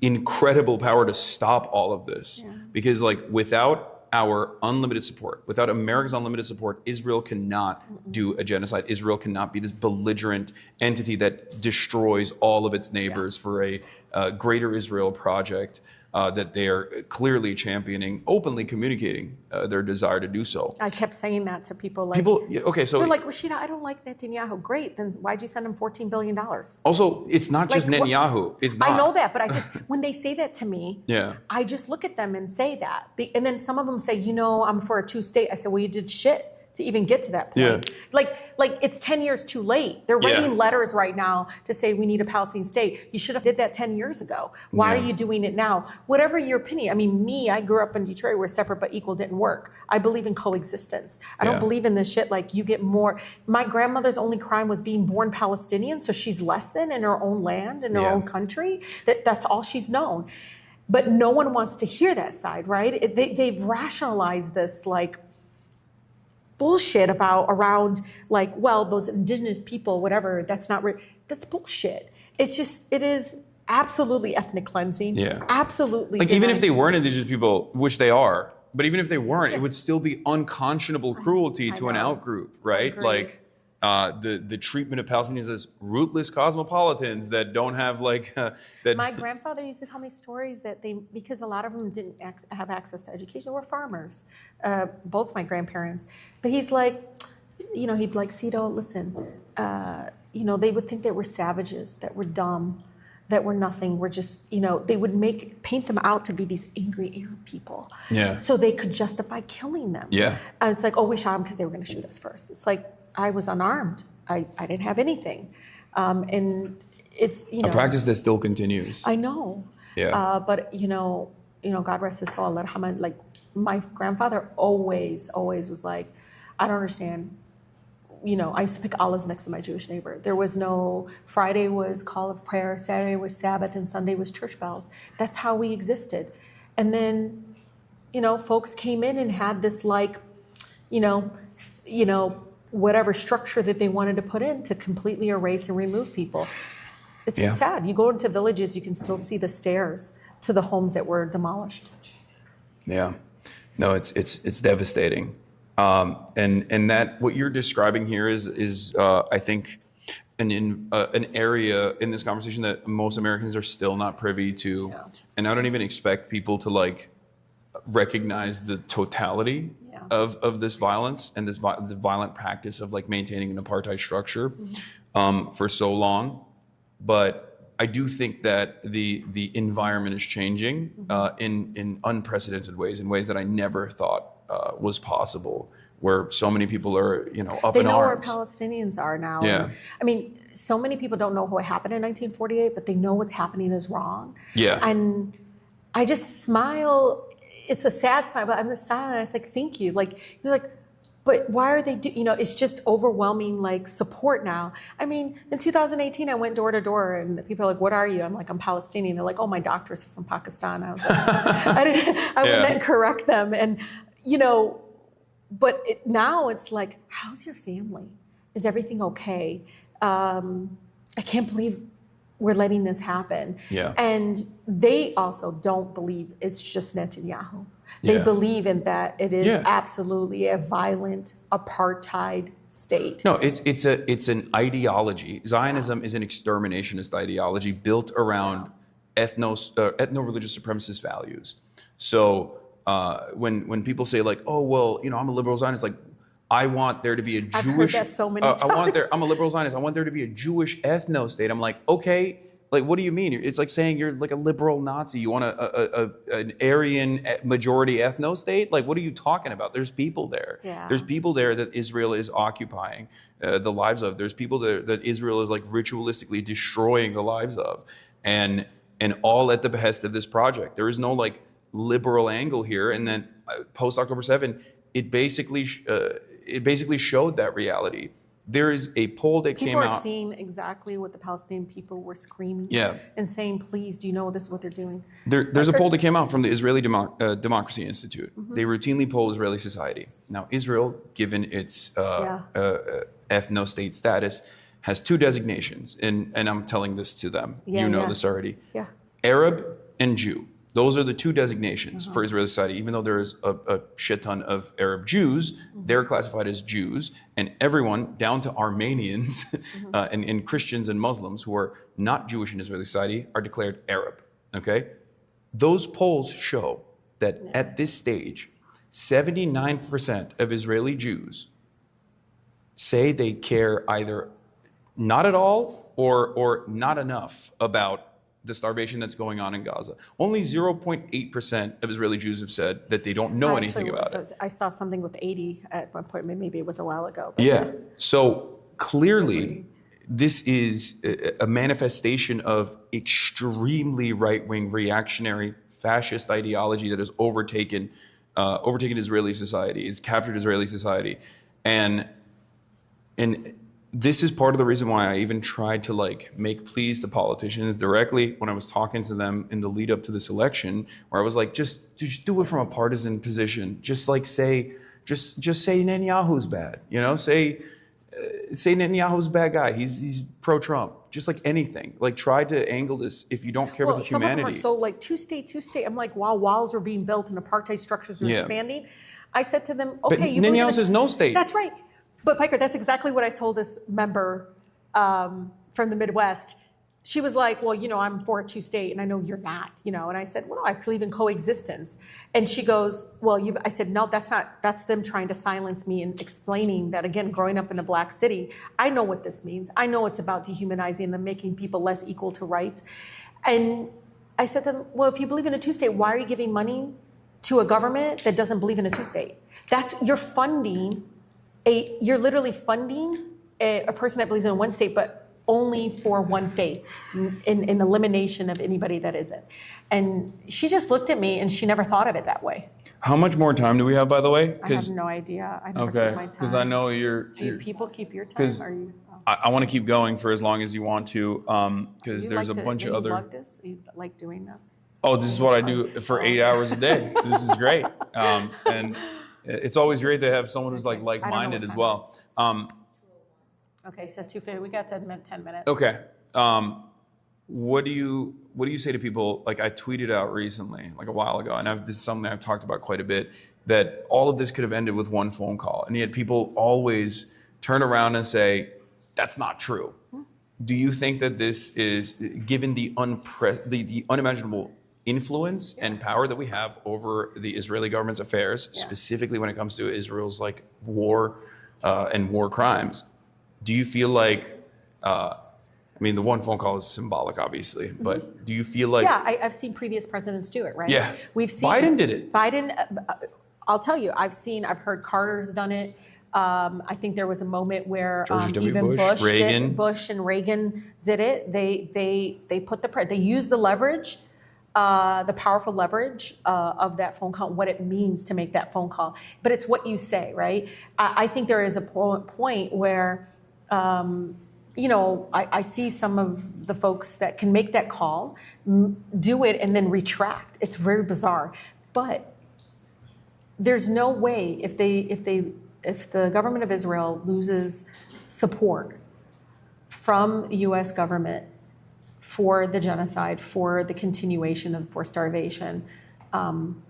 incredible power to stop all of this. Yeah. Because like without our unlimited support, without America's unlimited support, Israel cannot do a genocide. Israel cannot be this belligerent entity that destroys all of its neighbors for a greater Israel project that they are clearly championing, openly communicating their desire to do so. I kept saying that to people. So they're like, Rashida, I don't like Netanyahu. Great, then why'd you send him $14 billion? Also, it's not just Netanyahu. It's not. I know that, but when they say that to me, Yeah. I just look at them and say that. And then some of them say, I'm for a two-state. I said, well, you did shit to even get to that point. Yeah. Like it's 10 years too late. They're writing letters right now to say we need a Palestinian state. You should have did that 10 years ago. Why are you doing it now? Whatever your opinion. I mean, I grew up in Detroit where separate but equal didn't work. I believe in coexistence. I don't believe in this shit like you get more. My grandmother's only crime was being born Palestinian, so she's less than in her own land, in her own country. That's all she's known. But no one wants to hear that side, right? They've rationalized this like bullshit around like, well, those indigenous people, whatever, that's bullshit. It is absolutely ethnic cleansing. Yeah. Absolutely. Like even if they weren't indigenous people, which they are, but even if they weren't, it would still be unconscionable cruelty to an outgroup, right? Agreed. Like the treatment of Palestinians as rootless cosmopolitans that don't have that. My grandfather used to tell me stories that because a lot of them didn't have access to education, were farmers, both my grandparents. But he's like, he'd be like, Cito, listen, they would think they were savages, that were dumb, that were nothing. We're just, they would paint them out to be these angry Arab people. Yeah. So they could justify killing them. Yeah. And it's like, oh, we shot them because they were going to shoot us first. It's like, I was unarmed. I didn't have anything. And it's, a practice that still continues. I know. Yeah. But, God rest his soul, like my grandfather always was like, I don't understand I used to pick olives next to my Jewish neighbor. There was no, Friday was call of prayer, Saturday was Sabbath, and Sunday was church bells. That's how we existed. And then, folks came in and had this whatever structure that they wanted to put in to completely erase and remove people. It's sad. You go into villages, you can still see the stairs to the homes that were demolished. Yeah, no, it's devastating. And that what you're describing here is I think an area in this conversation that most Americans are still not privy to, and I don't even expect people to recognize the totality of this violence and this the violent practice of maintaining an apartheid structure for so long. But I do think that the environment is changing in unprecedented ways, in ways that I never thought was possible, where so many people are, up in arms. They know where Palestinians are now. Yeah. And, so many people don't know what happened in 1948, but they know what's happening is wrong. Yeah. And I just smile. It's a sad smile, but I'm just silent. I was like, thank you. You're like, but why are they it's just overwhelming support now. In 2018, I went door to door and people are like, what are you? I'm like, I'm Palestinian. They're like, oh, my doctor's from Pakistan. I was like, I wouldn't correct them. And, but now it's like, how's your family? Is everything okay? I can't believe we're letting this happen. Yeah. And they also don't believe it's just Netanyahu. They believe in that it is absolutely a violent apartheid state. No, it's an ideology. Zionism is an exterminationist ideology built around ethno-religious supremacist values. So when people say oh well, I'm a liberal Zionist, I want there to be a Jewish. I've heard that so many times. I'm a liberal Zionist. I want there to be a Jewish ethno state. I'm like, okay. What do you mean? It's like saying you're a liberal Nazi. You want an Aryan majority ethno state? What are you talking about? There's people there. Yeah. There's people there that Israel is occupying the lives of. There's people there that Israel is ritualistically destroying the lives of, and all at the behest of this project. There is no liberal angle here. And then post October 7, it basically showed that reality. There is a poll that came out. People are seeing exactly what the Palestinian people were screaming and saying, please, do you know this is what they're doing? There's a poll that came out from the Israeli Democracy Institute. They routinely poll Israeli society. Now, Israel, given its ethno-state status, has two designations. And I'm telling this to them. This already. Yeah. Arab and Jew. Those are the two designations for Israeli society. Even though there is a shit ton of Arab Jews, they're classified as Jews, and everyone down to Armenians and Christians and Muslims who are not Jewish in Israeli society are declared Arab. Okay, those polls show that at this stage, 79% of Israeli Jews say they care either not at all or not enough about the starvation that's going on in Gaza. Only 0.8% of Israeli Jews have said that they don't know anything about it. I saw something with 80 at one point, maybe it was a while ago. Yeah, so clearly this is a manifestation of extremely right-wing, reactionary, fascist ideology that has overtaken Israeli society, has captured Israeli society. And this is part of the reason why I even tried to make pleas to politicians directly when I was talking to them in the lead up to this election, where I was like, just do it from a partisan position. Just say Netanyahu's bad, say Netanyahu's a bad guy. He's pro-Trump. Just anything. Try to angle this if you don't care about the humanity. Some of them are so two-state. I'm like, while walls are being built and apartheid structures are expanding, I said to them, okay, but Netanyahu says no state. That's right. But Piker, that's exactly what I told this member from the Midwest. She was like, well, I'm for a two-state, and I know you're not, And I said, well, no, I believe in coexistence. And she goes, well, I said, no, that's them trying to silence me and explaining that, again, growing up in a black city, I know what this means. I know it's about dehumanizing and making people less equal to rights. And I said to them, well, if you believe in a two-state, why are you giving money to a government that doesn't believe in a two-state? You're literally funding a person that believes in one state, but only for one faith, in elimination of anybody that isn't. And she just looked at me and she never thought of it that way. How much more time do we have, by the way? I have no idea. I never keep my time. Because I know you're. Do people keep your time? Are you? I want to keep going for as long as you want to, because there's a bunch of other. You love this? You like doing this? Oh, this is what I do for 8 hours a day. This is great, and it's always great to have someone who's like-minded as well. Okay, so 2:50. We got 10 minutes. Okay. What do you say to people? Like I tweeted out recently, like a while ago, and this is something I've talked about quite a bit. That all of this could have ended with one phone call, and yet people always turn around and say, "That's not true." Do you think that this is, given the unimaginable influence and power that we have over the Israeli government's affairs, specifically when it comes to Israel's war and war crimes? Do you feel like, I mean, the one phone call is symbolic, obviously, but do you feel like... Yeah, I've seen previous presidents do it, right? Yeah. We've seen Biden did it. Biden, I'll tell you, I've heard Carter's done it. I think there was a moment where even Bush and Reagan did it. They put they used the leverage, the powerful leverage of that phone call, what it means to make that phone call. But it's what you say, right? I think there is a point where, I see some of the folks that can make that call, do it, and then retract. It's very bizarre. But there's no way if the government of Israel loses support from the U.S. government for the genocide, for the continuation of forced starvation,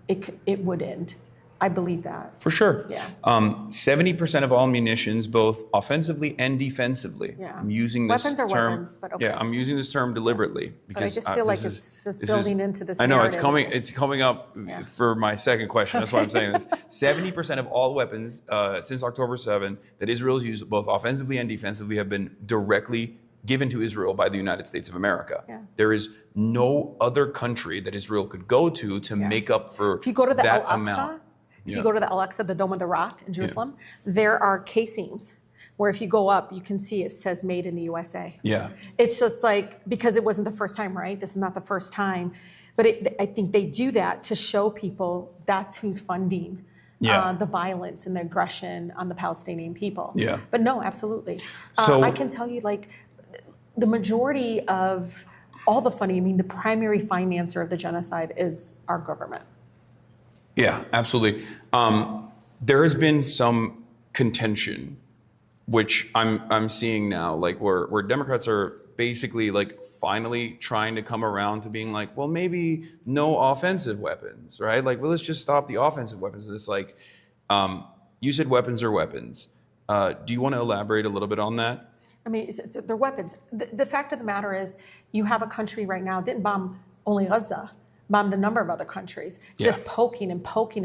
it would end. I believe that. For sure. Yeah. 70% of all munitions, both offensively and defensively. Yeah. I'm using this weapons are term. Weapons, but okay. Yeah, I'm using this term deliberately because but I just feel like it's just building into this. I know narrative. it's coming up for my second question. That's why I'm saying this. 70% of all weapons since October 7 that Israel's used, both offensively and defensively, have been directly given to Israel by the United States of America. Yeah. There is no other country that Israel could go to make up for if you go to the that Al-Aqsa, amount. If you go to the Al-Aqsa, the Dome of the Rock in Jerusalem, there are casings where if you go up, you can see it says made in the USA. Yeah. It's just because it wasn't the first time, right? This is not the first time. But I think they do that to show people that's who's funding the violence and the aggression on the Palestinian people. Yeah. But no, absolutely. So I can tell you, the majority of all the funding, the primary financer of the genocide is our government. Yeah, absolutely. There has been some contention, which I'm seeing now, where Democrats are basically finally trying to come around to being well, maybe no offensive weapons, right? Well, let's just stop the offensive weapons. And it's you said weapons are weapons. Do you want to elaborate a little bit on that? I mean, they're weapons. The fact of the matter is, you have a country right now didn't bomb only Gaza. Bombed a number of other countries, just poking and trying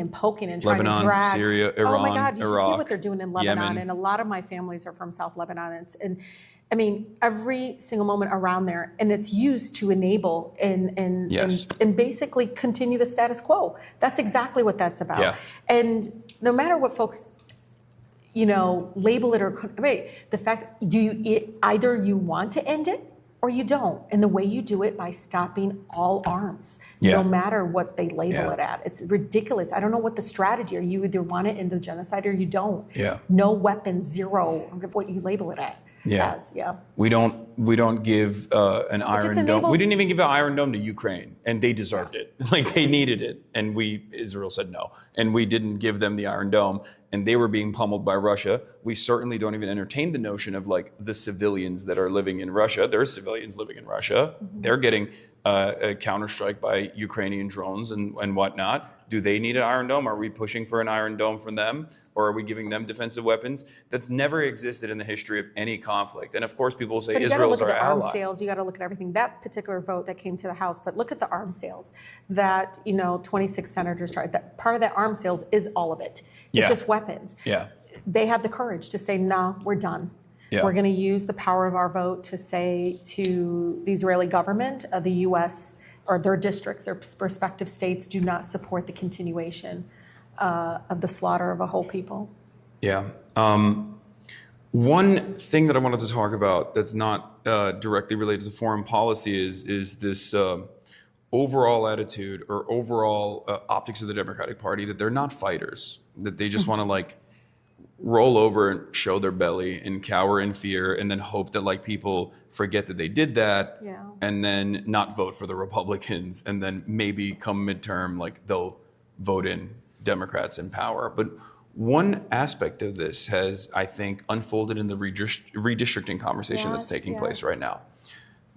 Lebanon, to drag. Syria, Iran, oh my God, you Iraq, should see what they're doing in Lebanon. Yemen. And a lot of my families are from South Lebanon. And I mean, every single moment around there, and it's used to enable and basically continue the status quo. That's exactly what that's about. Yeah. And no matter what folks, label it or the fact, either you want to end it or you don't. And the way you do it by stopping all arms, no matter what they label it at. It's ridiculous. I don't know what the strategy are. You either want it in the genocide or you don't. Yeah. No weapons, zero, what you label it at. Yeah. As, yeah. We don't give an Iron Dome. We didn't even give an Iron Dome to Ukraine, and they deserved it. They needed it, and Israel said no, and we didn't give them the Iron Dome, and they were being pummeled by Russia. We certainly don't even entertain the notion of the civilians that are living in Russia. There are civilians living in Russia. Mm-hmm. They're getting a counterstrike by Ukrainian drones and whatnot. Do they need an Iron Dome? Are we pushing for an Iron Dome for them? Or are we giving them defensive weapons? That's never existed in the history of any conflict. And of course, people will say Israel's our ally. You got to look at the arms sales. You got to look at everything. That particular vote that came to the House, but look at the arms sales that 26 senators tried. That part of that arms sales is all of it. It's just weapons. Yeah. They had the courage to say, no, we're done. Yeah. We're going to use the power of our vote to say to the Israeli government, the U.S., or their districts, their respective states, do not support the continuation of the slaughter of a whole people. Yeah. One thing that I wanted to talk about that's not directly related to foreign policy is this overall attitude or overall optics of the Democratic Party that they're not fighters, that they just want to like roll over and show their belly and cower in fear and then hope that like people forget that they did that and then not vote for the Republicans and then maybe come midterm like they'll vote in Democrats in power. But one aspect of this has, I think, unfolded in the redistricting conversation that's taking place right now.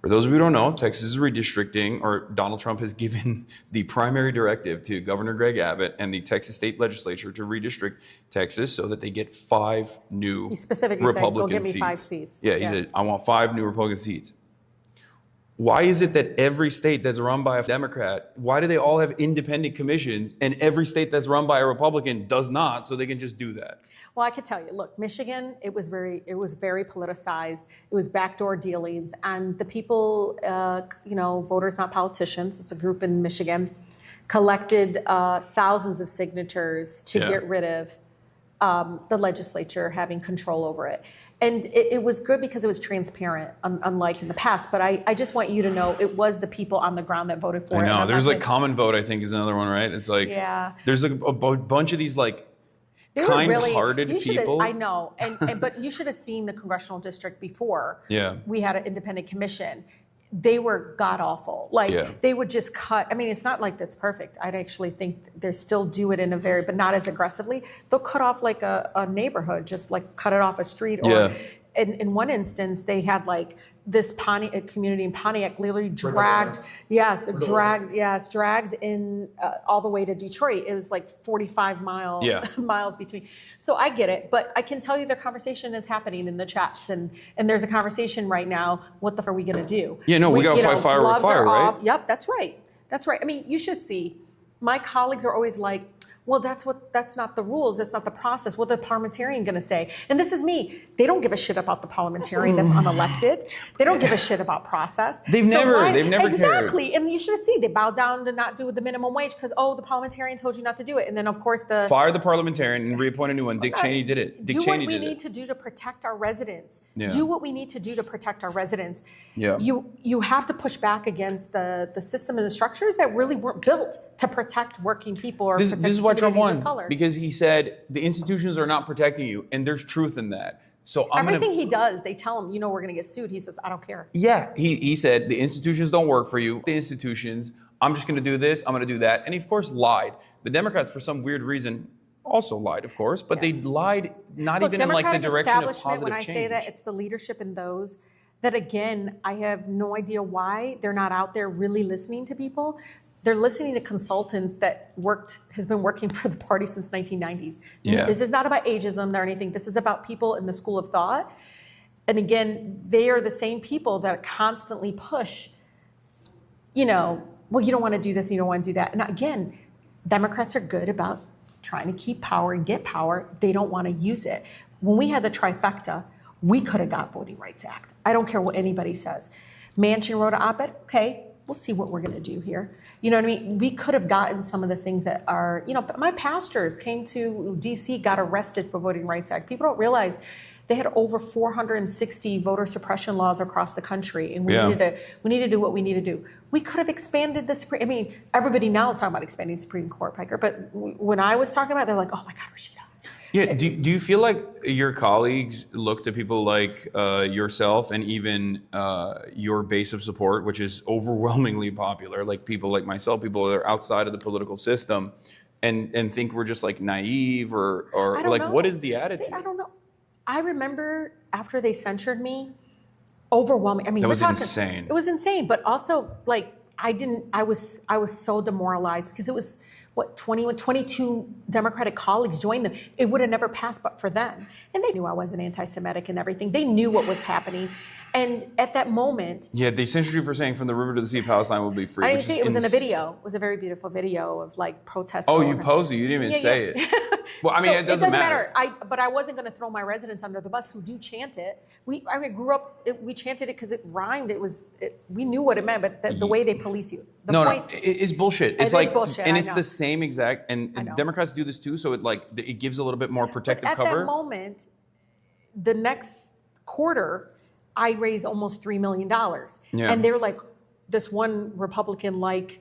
For those of you who don't know, Texas is redistricting, or Donald Trump has given the primary directive to Governor Greg Abbott and the Texas state legislature to redistrict Texas so that they get 5 new He specifically Republican said, "Go give me 5 seats." seats. Yeah, he said, "I want 5 new Republican seats." Why is it that every state that's run by a Democrat, why do they all have independent commissions and every state that's run by a Republican does not, so they can just do that? Well, I could tell you, look, Michigan, it was very politicized. It was backdoor dealings, and the people, voters, not politicians, it's a group in Michigan, collected thousands of signatures to get rid of the legislature having control over it. And it was good because it was transparent, unlike in the past. But I just want you to know it was the people on the ground that voted for it. I know. There's like Common Vote, I think, is another one, right? It's like, there's like a bunch of these like kind-hearted people. I know. But you should have seen the congressional district before we had an independent commission. They were god-awful. They would just cut. I mean, it's not like that's perfect. I'd actually think they still do it in a but not as aggressively. They'll cut off like a neighborhood, just like cut it off a street. Or in one instance, they had like this community in Pontiac literally dragged in all the way to Detroit. It was like 45 miles between. So I get it, but I can tell you the conversation is happening in the chats, and there's a conversation right now. What the f are we gonna do? Yeah, no, we got to fight fire with fire, right? Off. Yep, that's right. That's right. I mean, you should see. My colleagues are always like, well, that's not the rules. That's not the process. What the parliamentarian going to say? And this is me. They don't give a shit about the parliamentarian that's unelected. They don't give a shit about process. They've never cared. Exactly. And you should see, they bow down to not do the minimum wage because, the parliamentarian told you not to do it. And then, of course, fire the parliamentarian and reappoint a new one. Dick Cheney did it. Do what we need to do to protect our residents. Yeah. Do what we need to do to protect our residents. Yeah. You have to push back against the system and the structures that really weren't built to protect working people or protect this is why Trump won, color. because he said the institutions are not protecting you, and there's truth in that. So everything he does, they tell him, we're going to get sued. He says, I don't care. Yeah, he said the institutions don't work for you. The institutions, I'm just going to do this, I'm going to do that. And he, of course, lied. The Democrats, for some weird reason, also lied, of course, but they lied even in like the direction of positive when I change. say that, it's the leadership in those that, again, I have no idea why they're not out there really listening to people. They're listening to consultants that has been working for the party since 1990s. Yeah. This is not about ageism or anything. This is about people in the school of thought. And again, they are the same people that constantly push, you don't want to do this, you don't want to do that. And again, Democrats are good about trying to keep power and get power. They don't want to use it. When we had the trifecta, we could have got Voting Rights Act. I don't care what anybody says. Manchin wrote an op-ed, okay. We'll see what we're going to do here. You know what I mean? We could have gotten some of the things that are, my pastors came to DC, got arrested for Voting Rights Act. People don't realize they had over 460 voter suppression laws across the country, and we need to do what we need to do. We could have expanded the Supreme. I mean, everybody now is talking about expanding the Supreme Court, Piker. But when I was talking about it, they're like, "Oh my God, Rashida." Yeah. Do you feel like your colleagues look to people like yourself and even your base of support, which is overwhelmingly popular, like people like myself, people that are outside of the political system, and think we're just like naive or like know. What is the attitude? I don't know. I remember after they censured me, overwhelming. I mean, that was insane. It was insane, but also like I was so demoralized because it was 22 Democratic colleagues joined them. It would have never passed but for them. And they knew I wasn't anti-Semitic and everything. They knew what was happening. And at that moment... Yeah, they censored you for saying from the river to the sea of Palestine will be free. I didn't see it. Was in a video. It was a very beautiful video of like protests. Oh, you posed it. You didn't even say it. Well, I mean, it doesn't matter. But I wasn't going to throw my residents under the bus who do chant it. We grew up, we chanted it because it rhymed. We knew what it meant, but the way they police you. No, it's bullshit. It's like, bullshit, and it's the same exact, and Democrats do this too, so it gives a little bit more protective cover. At that moment, the next quarter, I raised almost $3 million. Yeah. And they're like, this one Republican, like,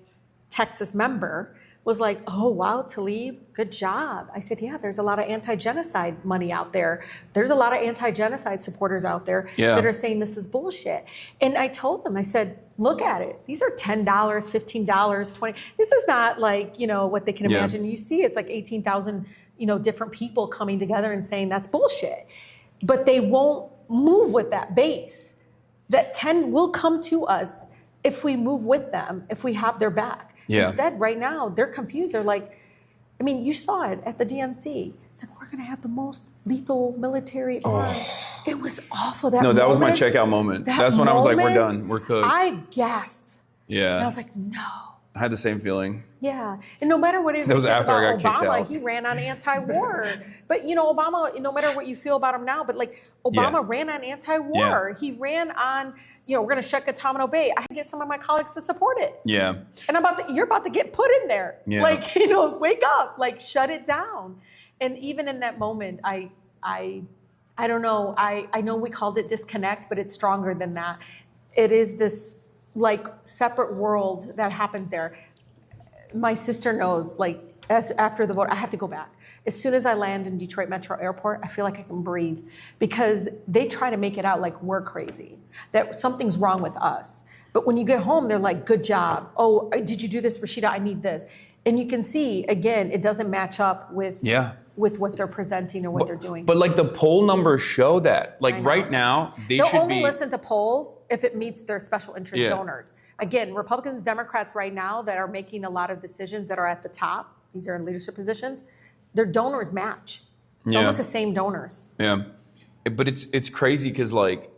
Texas member was like, oh, wow, Tlaib, good job. I said, yeah, there's a lot of anti-genocide money out there. There's a lot of anti-genocide supporters out there that are saying this is bullshit. And I told them, I said, look at it. These are $10, $15, $20. This is not like, what they can imagine. You see, it's like 18,000, different people coming together and saying that's bullshit. But they won't move with that base. That 10 will come to us if we move with them, if we have their back. Yeah. Instead, right now, they're confused. They're like, I mean, you saw it at the DNC. It's like, we're going to have the most lethal military arm. It was awful. That was my checkout moment. That's when I was like, we're done. We're cooked. I gasped. Yeah. And I was like, no. I had the same feeling. Yeah. And no matter what it was says after I about got kicked Obama, out. he ran on anti-war. But, Obama, no matter what you feel about him now, but like Obama ran on anti-war. Yeah. He ran on, we're going to shut Guantanamo Bay. I had to get some of my colleagues to support it. Yeah. And you're about to get put in there. Yeah. Like, wake up, like shut it down. And even in that moment, I don't know. I know we called it disconnect, but it's stronger than that. It is this like separate world that happens there. My sister knows, after the vote, I have to go back. As soon as I land in Detroit Metro Airport, I feel like I can breathe because they try to make it out like we're crazy, that something's wrong with us. But when you get home, they're like, good job. Oh, did you do this, Rashida? I need this. And you can see, again, it doesn't match up with what they're presenting or what they're doing. But like the poll numbers show that. Like right now, they'll only listen to polls if it meets their special interest donors. Again, Republicans and Democrats right now that are making a lot of decisions that are at the top, these are in leadership positions, their donors match. Almost the same donors. Yeah. But it's crazy because like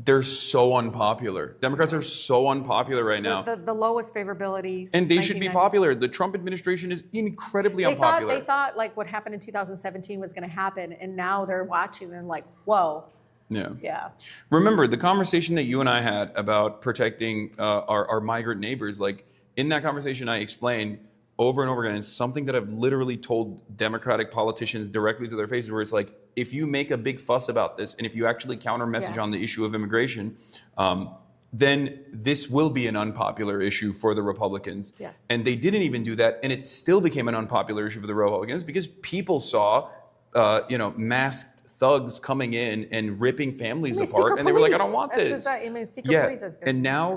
they're so unpopular. Democrats are so unpopular right now. The lowest favorability. And they should be popular. The Trump administration is incredibly unpopular. They thought like what happened in 2017 was going to happen, and now they're watching and like, whoa. Yeah. Remember the conversation that you and I had about protecting our migrant neighbors. Like in that conversation, I explained over and over again, it's something that I've literally told Democratic politicians directly to their faces, where it's like, if you make a big fuss about this, and if you actually counter message on the issue of immigration, then this will be an unpopular issue for the Republicans. Yes. And they didn't even do that, and it still became an unpopular issue for the Republicans because people saw, masked thugs coming in and ripping families apart, and they were like, I don't want this. And now,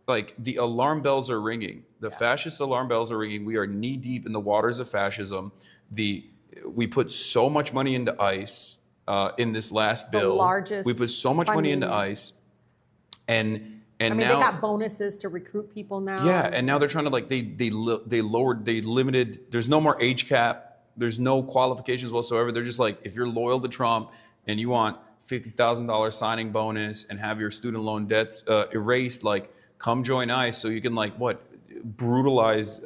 like the alarm bells are ringing. The fascist alarm bells are ringing. We are knee deep in the waters of fascism. We put so much money into ICE in this last bill. We put so much money into ICE, and now they got bonuses to recruit people now. Yeah, and now they're trying to they limited. There's no more age cap. There's no qualifications whatsoever. They're just like, if you're loyal to Trump and you want $50,000 signing bonus and have your student loan debts erased, like come join ICE so you can brutalize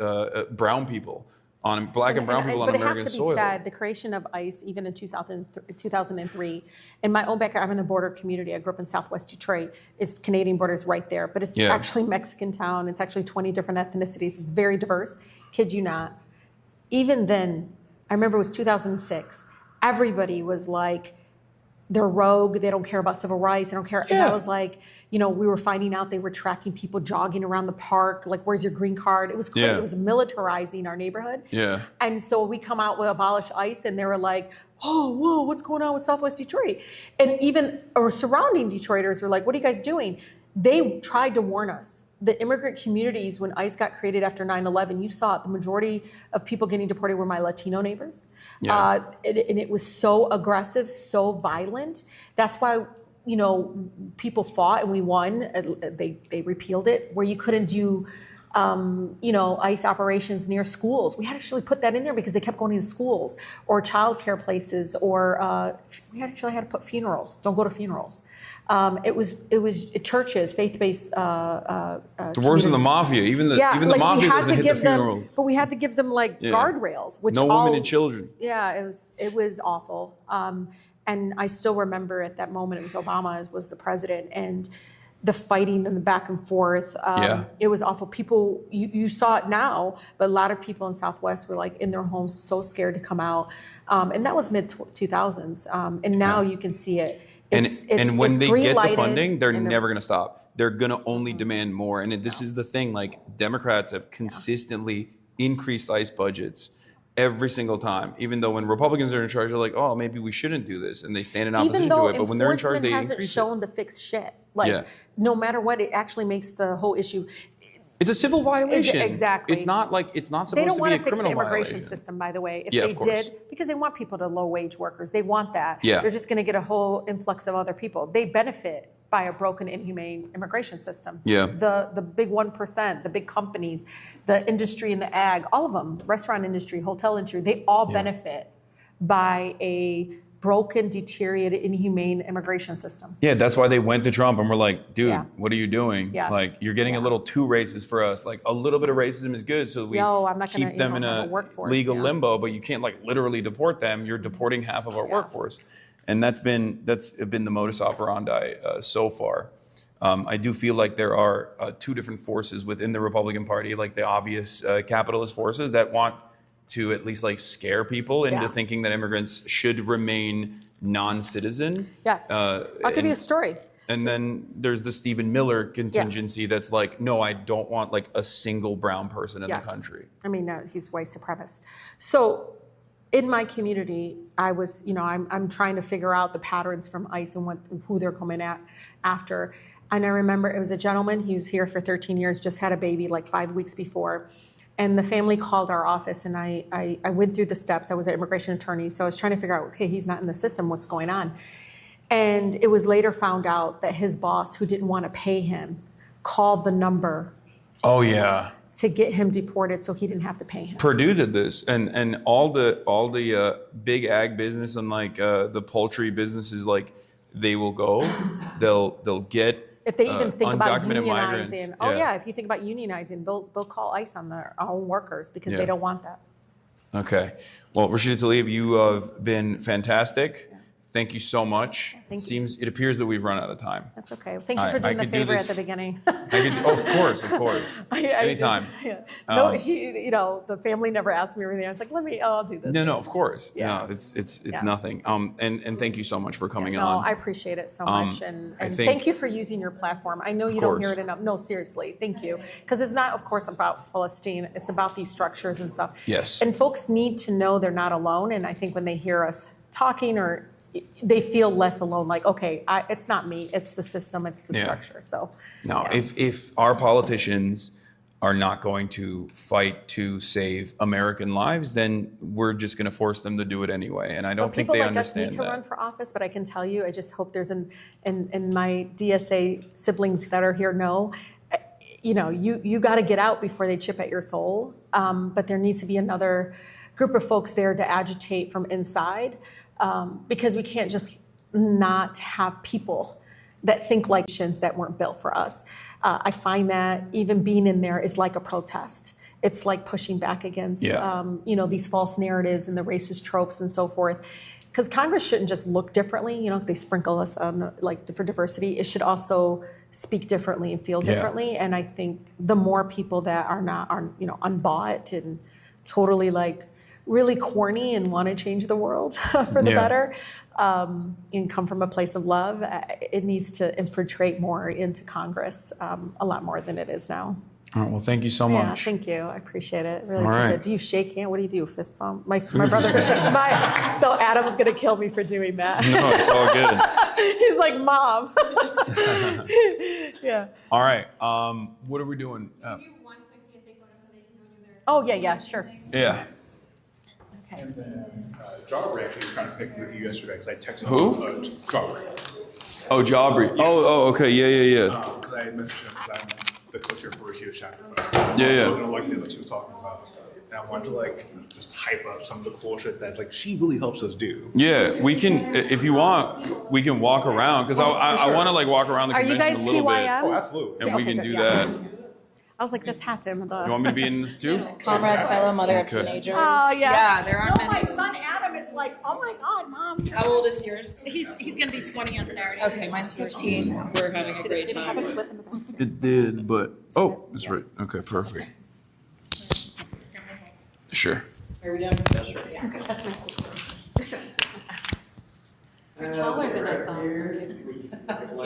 brown people on black and brown people on American soil. But it has to be said, the creation of ICE, even in 2003, in my own backyard, I'm in the border community. I grew up in Southwest Detroit. It's Canadian borders right there, but it's actually Mexican town. It's actually 20 different ethnicities. It's very diverse. Kid you not. Even then, I remember it was 2006. Everybody was like, they're rogue. They don't care about civil rights. They don't care. Yeah. And I was like, we were finding out they were tracking people jogging around the park. Like, where's your green card? It was crazy. Yeah. It was militarizing our neighborhood. Yeah. And so we come out with abolish ICE, and they were like, oh, whoa, what's going on with Southwest Detroit? And even our surrounding Detroiters were like, what are you guys doing? They tried to warn us. The immigrant communities, when ICE got created after 9/11, you saw it. The majority of people getting deported were my Latino neighbors. Yeah. And it was so aggressive, so violent. That's why, people fought and we won. They repealed it, where you couldn't do, ICE operations near schools. We had to actually put that in there because they kept going into schools or childcare places, or we actually had to put funerals. Don't go to funerals. It was churches, faith-based. The worse than the mafia. Even the mafia doesn't hit the funerals. But we had to give them guardrails, which no women and children. Yeah, it was awful. And I still remember at that moment, it was Obama was the president, and the fighting and the back and forth. It was awful. People, you saw it now, but a lot of people in Southwest were like in their homes, so scared to come out. And that was mid 2000s. And now you can see it. And when they get the funding, they're never going to stop. They're going to only demand more. And this is the thing, like Democrats have consistently increased ICE budgets every single time, even though when Republicans are in charge, they're like, oh, maybe we shouldn't do this. And they stand in opposition to it. But when they're in charge, they increase it. Hasn't shown to fix shit. Like, no matter what, it actually makes the whole issue. It's a civil violation. Exactly. It's not supposed to be a criminal violation. They don't want to fix the immigration system, by the way. If they did, because they want people to low-wage workers. They want that. They're just going to get a whole influx of other people. They benefit by a broken, inhumane immigration system. The big 1%, the big companies, the industry and the ag, all of them, restaurant industry, hotel industry, they all benefit by a broken, deteriorated, inhumane immigration system. Yeah, that's why they went to Trump and were like, dude, what are you doing? Yes. Like, you're getting a little too racist for us. Like, a little bit of racism is good, so we keep them in a legal limbo, but you can't like literally deport them. You're deporting half of our workforce. And that's been the modus operandi so far. I do feel like there are two different forces within the Republican Party, like the obvious capitalist forces that want to at least like scare people into thinking that immigrants should remain non-citizen. Yes. I'll give you a story. And then there's the Stephen Miller contingency that's like, no, I don't want like a single brown person in the country. I mean, he's white supremacist. So in my community, I was, I'm trying to figure out the patterns from ICE and who they're coming after. And I remember it was a gentleman, he was here for 13 years, just had a baby like 5 weeks before. And the family called our office, and I went through the steps. I was an immigration attorney, so I was trying to figure out, okay, he's not in the system, what's going on? And it was later found out that his boss, who didn't want to pay him, called the number. Oh, yeah. To get him deported so he didn't have to pay him. Purdue did this, and all the big ag business and like the poultry businesses, like they will go, they'll get if they even think about unionizing, migrants. If you think about unionizing, they'll call ICE on their own workers because they don't want that. Okay. Well, Rashida Tlaib, you have been fantastic. Thank you so much. It appears that we've run out of time. That's okay. Thank you for doing the favor at the beginning. Of course. Anytime. No, the family never asked me anything. I was like, I'll do this. No, of course. Yeah. No, it's nothing. And thank you so much for coming on. No, I appreciate it so much. And thank you for using your platform. I know you don't hear it enough. No, seriously, thank you. Because it's not, of course, about Palestine. It's about these structures and stuff. Yes. And folks need to know they're not alone. And I think when they hear us talking or they feel less alone, like, okay, it's not me, it's the system, it's the structure. So no, if our politicians are not going to fight to save American lives, then we're just going to force them to do it anyway. And I don't think they understand that. People like us need to run for office, but I can tell you, I just hope there's and my DSA siblings that are here know, you got to get out before they chip at your soul. But there needs to be another group of folks there to agitate from inside. Because we can't just not have people that think like nations that weren't built for us. I find that even being in there is like a protest. It's like pushing back against, these false narratives and the racist tropes and so forth. Because Congress shouldn't just look differently. They sprinkle us on for diversity. It should also speak differently and feel differently. And I think the more people that are unbought and totally really corny and want to change the world for the better and come from a place of love, it needs to infiltrate more into Congress a lot more than it is now. All right, well, thank you so much. Yeah, thank you. I appreciate it. Really appreciate it. Do you shake hand? What do you do? Fist bump? My brother, so Adam's going to kill me for doing that. No, it's all good. He's like, Mom. Yeah. All right. What are we doing? Do one quick DSA photo so they can go do their... Oh, yeah, sure. Yeah. And then Jawbreak actually was trying to connect with you yesterday because I texted Who? Jawbreak. Oh, Jawbreak. Yeah. Oh, okay. Yeah. Because I messaged him because I'm the co-chair for Rashida's chapter. Yeah. So I liked it, like she was talking about. And I wanted to just hype up some of the cool shit that she really helps us do. Yeah, we can, if you want, we can walk around because I want to walk around the convention a little bit. Oh, absolutely. And we can do that. I was like, that's Hatim. You want me to be in this too? Comrade, fellow mother of teenagers. Oh, yeah. Yeah, they're on my son Adam is like, oh my God, Mom. How old is yours? He's going to be 20 on Saturday. Okay, mine's 15. We're having a great time. It did, but oh, that's right. Okay, perfect. Sure. Are we done? Yeah, that's my sister. You're taller than I thought.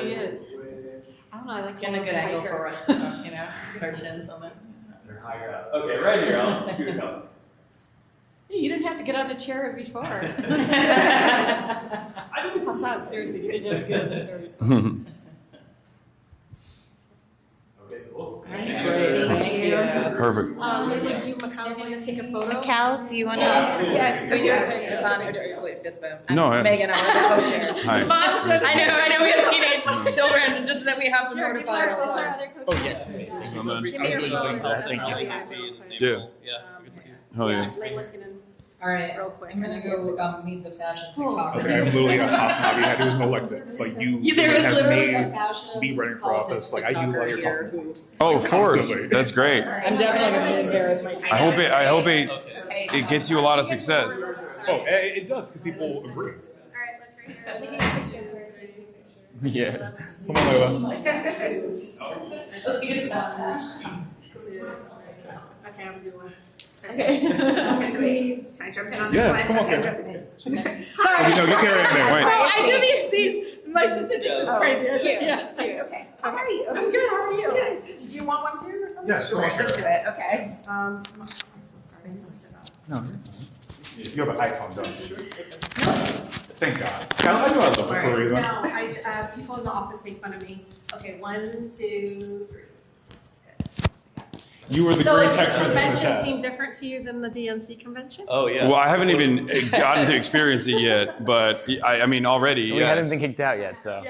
He is. I don't know, I like Getting a good angle for us, you know, get our chins on it. They're higher up. Okay, right here. I'll scoot it up. You didn't have to get on the chair before. Hasan, seriously, you didn't have to get on the chair before. Okay, cool. Thank you. Perfect. If you, Macau, want to take a photo? Cal, do you want to? Yes, we do. Hasan, wait, fist bump. No, Megan, I want to co-chairs. Hi. I know, we have teenage children, just that we have to notify all the time. Oh, yes, please. Give me your phone. Thank you. Yeah. Good to see you. Yeah. Yeah, good to see you. Hell yeah. All right, Real quick. I'm gonna go meet the fashion TikToker. Okay, I'm literally a HasanAbi. I do no like this. Like you There would is have literally a made fashion me running for office. Like I use a lot of your TikToker talking. here Oh, of course. Constantly. That's great. I'm definitely gonna embarrass my team. I hope it gets you a lot of success. Oh, it does because people agree. Yeah. Come on, Lola. Let's get that. Okay, I'm doing Okay. Can I jump in on this Yeah, one? come on, Okay, I'm Karen. jumping in. Sorry. Okay, no, get Karen in there. Wait. No, I do these, my sister thinks it's crazy. Cute. Yeah, it's Cute. Okay. How are you? I'm good, how are you? Good. Did you want one too or something? Yeah, Sure, let's do it. Okay. I'm so sorry, I messed it up. No, you have an iPhone, don't you? Thank God. I knew I was looking for a reason. No, people in the office make fun of me. Okay, 1, 2, 3. You were the So green does text the message in the convention chat. seem different to you than the DNC convention? Oh, yeah. Well, I haven't even gotten to experience it yet, but I mean already. We yes. haven't been kicked out yet, so.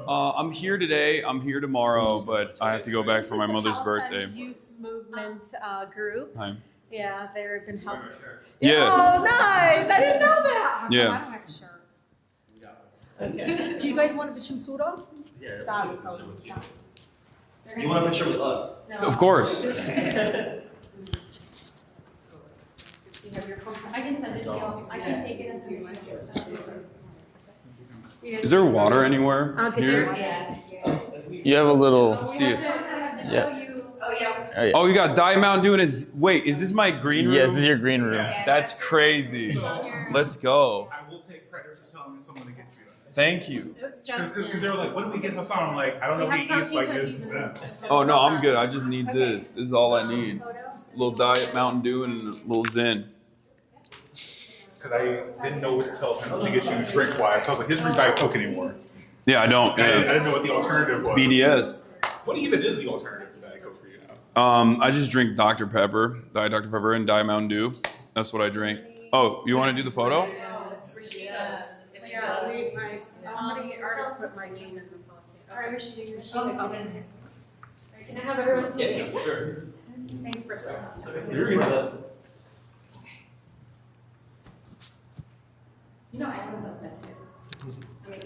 I'm here today. I'm here tomorrow, but I have to go back for my mother's birthday. Youth movement group. Hi. Yeah, they've been helping. Yeah. Oh, nice! I didn't know that. Yeah. I don't have a shirt. Okay. Do you guys want a chimsura? Yeah. That was so. Do you want a picture with us? No. Of course. You have your phone? I can send it to you. I can take it and send it to you. Is there water anywhere I'll get here? Yes. You have a little. See it. I have to Yeah. show you. Oh, yeah. Oh, yeah. Oh, you got Diet Mountain Dew in his. Wait, is this my green room? Yes, this is your green room. That's crazy. Let's go. I will take credit for telling someone to get you. Thank you. It's Justin. Because they were like, what do we get Hasan? I'm like, I don't know We what he have eats like protein this. cookies Yeah. Oh no, I'm good. I just need Okay. this. This is all I need. Photo? Little Diet Mountain Dew and a little Zen. Because I didn't know what to tell him to get you drink wise. So I was like, just drink Diet Coke anymore. Yeah, I don't. I didn't know what the alternative was. BDS. What even is the alternative for Diet Coke for you now? I just drink Dr. Pepper, Diet Dr. Pepper, and Diet Mountain Dew. That's what I drink. Oh, you want to do the photo? It's Rashida. Yeah, somebody artist put my name in the post. All right, Rashida, your sheet is in. Can I have everyone take it? Sure. Thanks for You're good. You know, Adam does that too. I mean,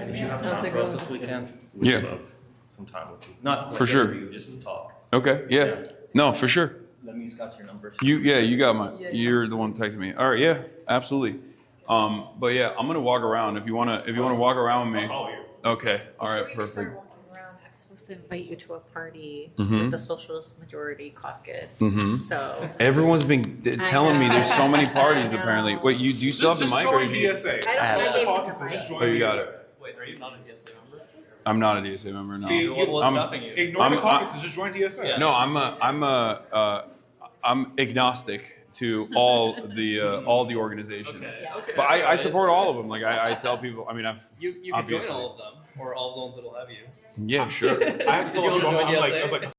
And if you have time for us this weekend, we'd Yeah. love some time with you. Not For like sure. interview, just to talk. Okay. Yeah. No, for sure. Let me scotch your number. You got my. You're the one texting me. All right. Yeah. Absolutely. But yeah, I'm gonna walk around. If you wanna walk around with me. Follow you. Okay. All right. Before we start Perfect. walking around, I'm supposed to invite you to a party Mhm. with the Socialist Majority Caucus. Mhm. So Everyone's been telling me there's so many parties. Apparently. Wait, do you still have the Just mic? Or join you- DSA. I have I it. gave Caucus it and just to join Oh, you got DSA. it. Wait, are you not a DSA member? I'm not a DSA member. No. See, What's I'm- stopping you? Ignore the I'm- caucus and just join DSA. Yeah. No, I'm agnostic to all the organizations. Okay. But I support all of them. Like I tell people. I mean, I've You can join obviously. all of them, or all the ones that'll have you. Yeah, sure. I have to Did you tell people, wanna I'm join like, DSA? I was like,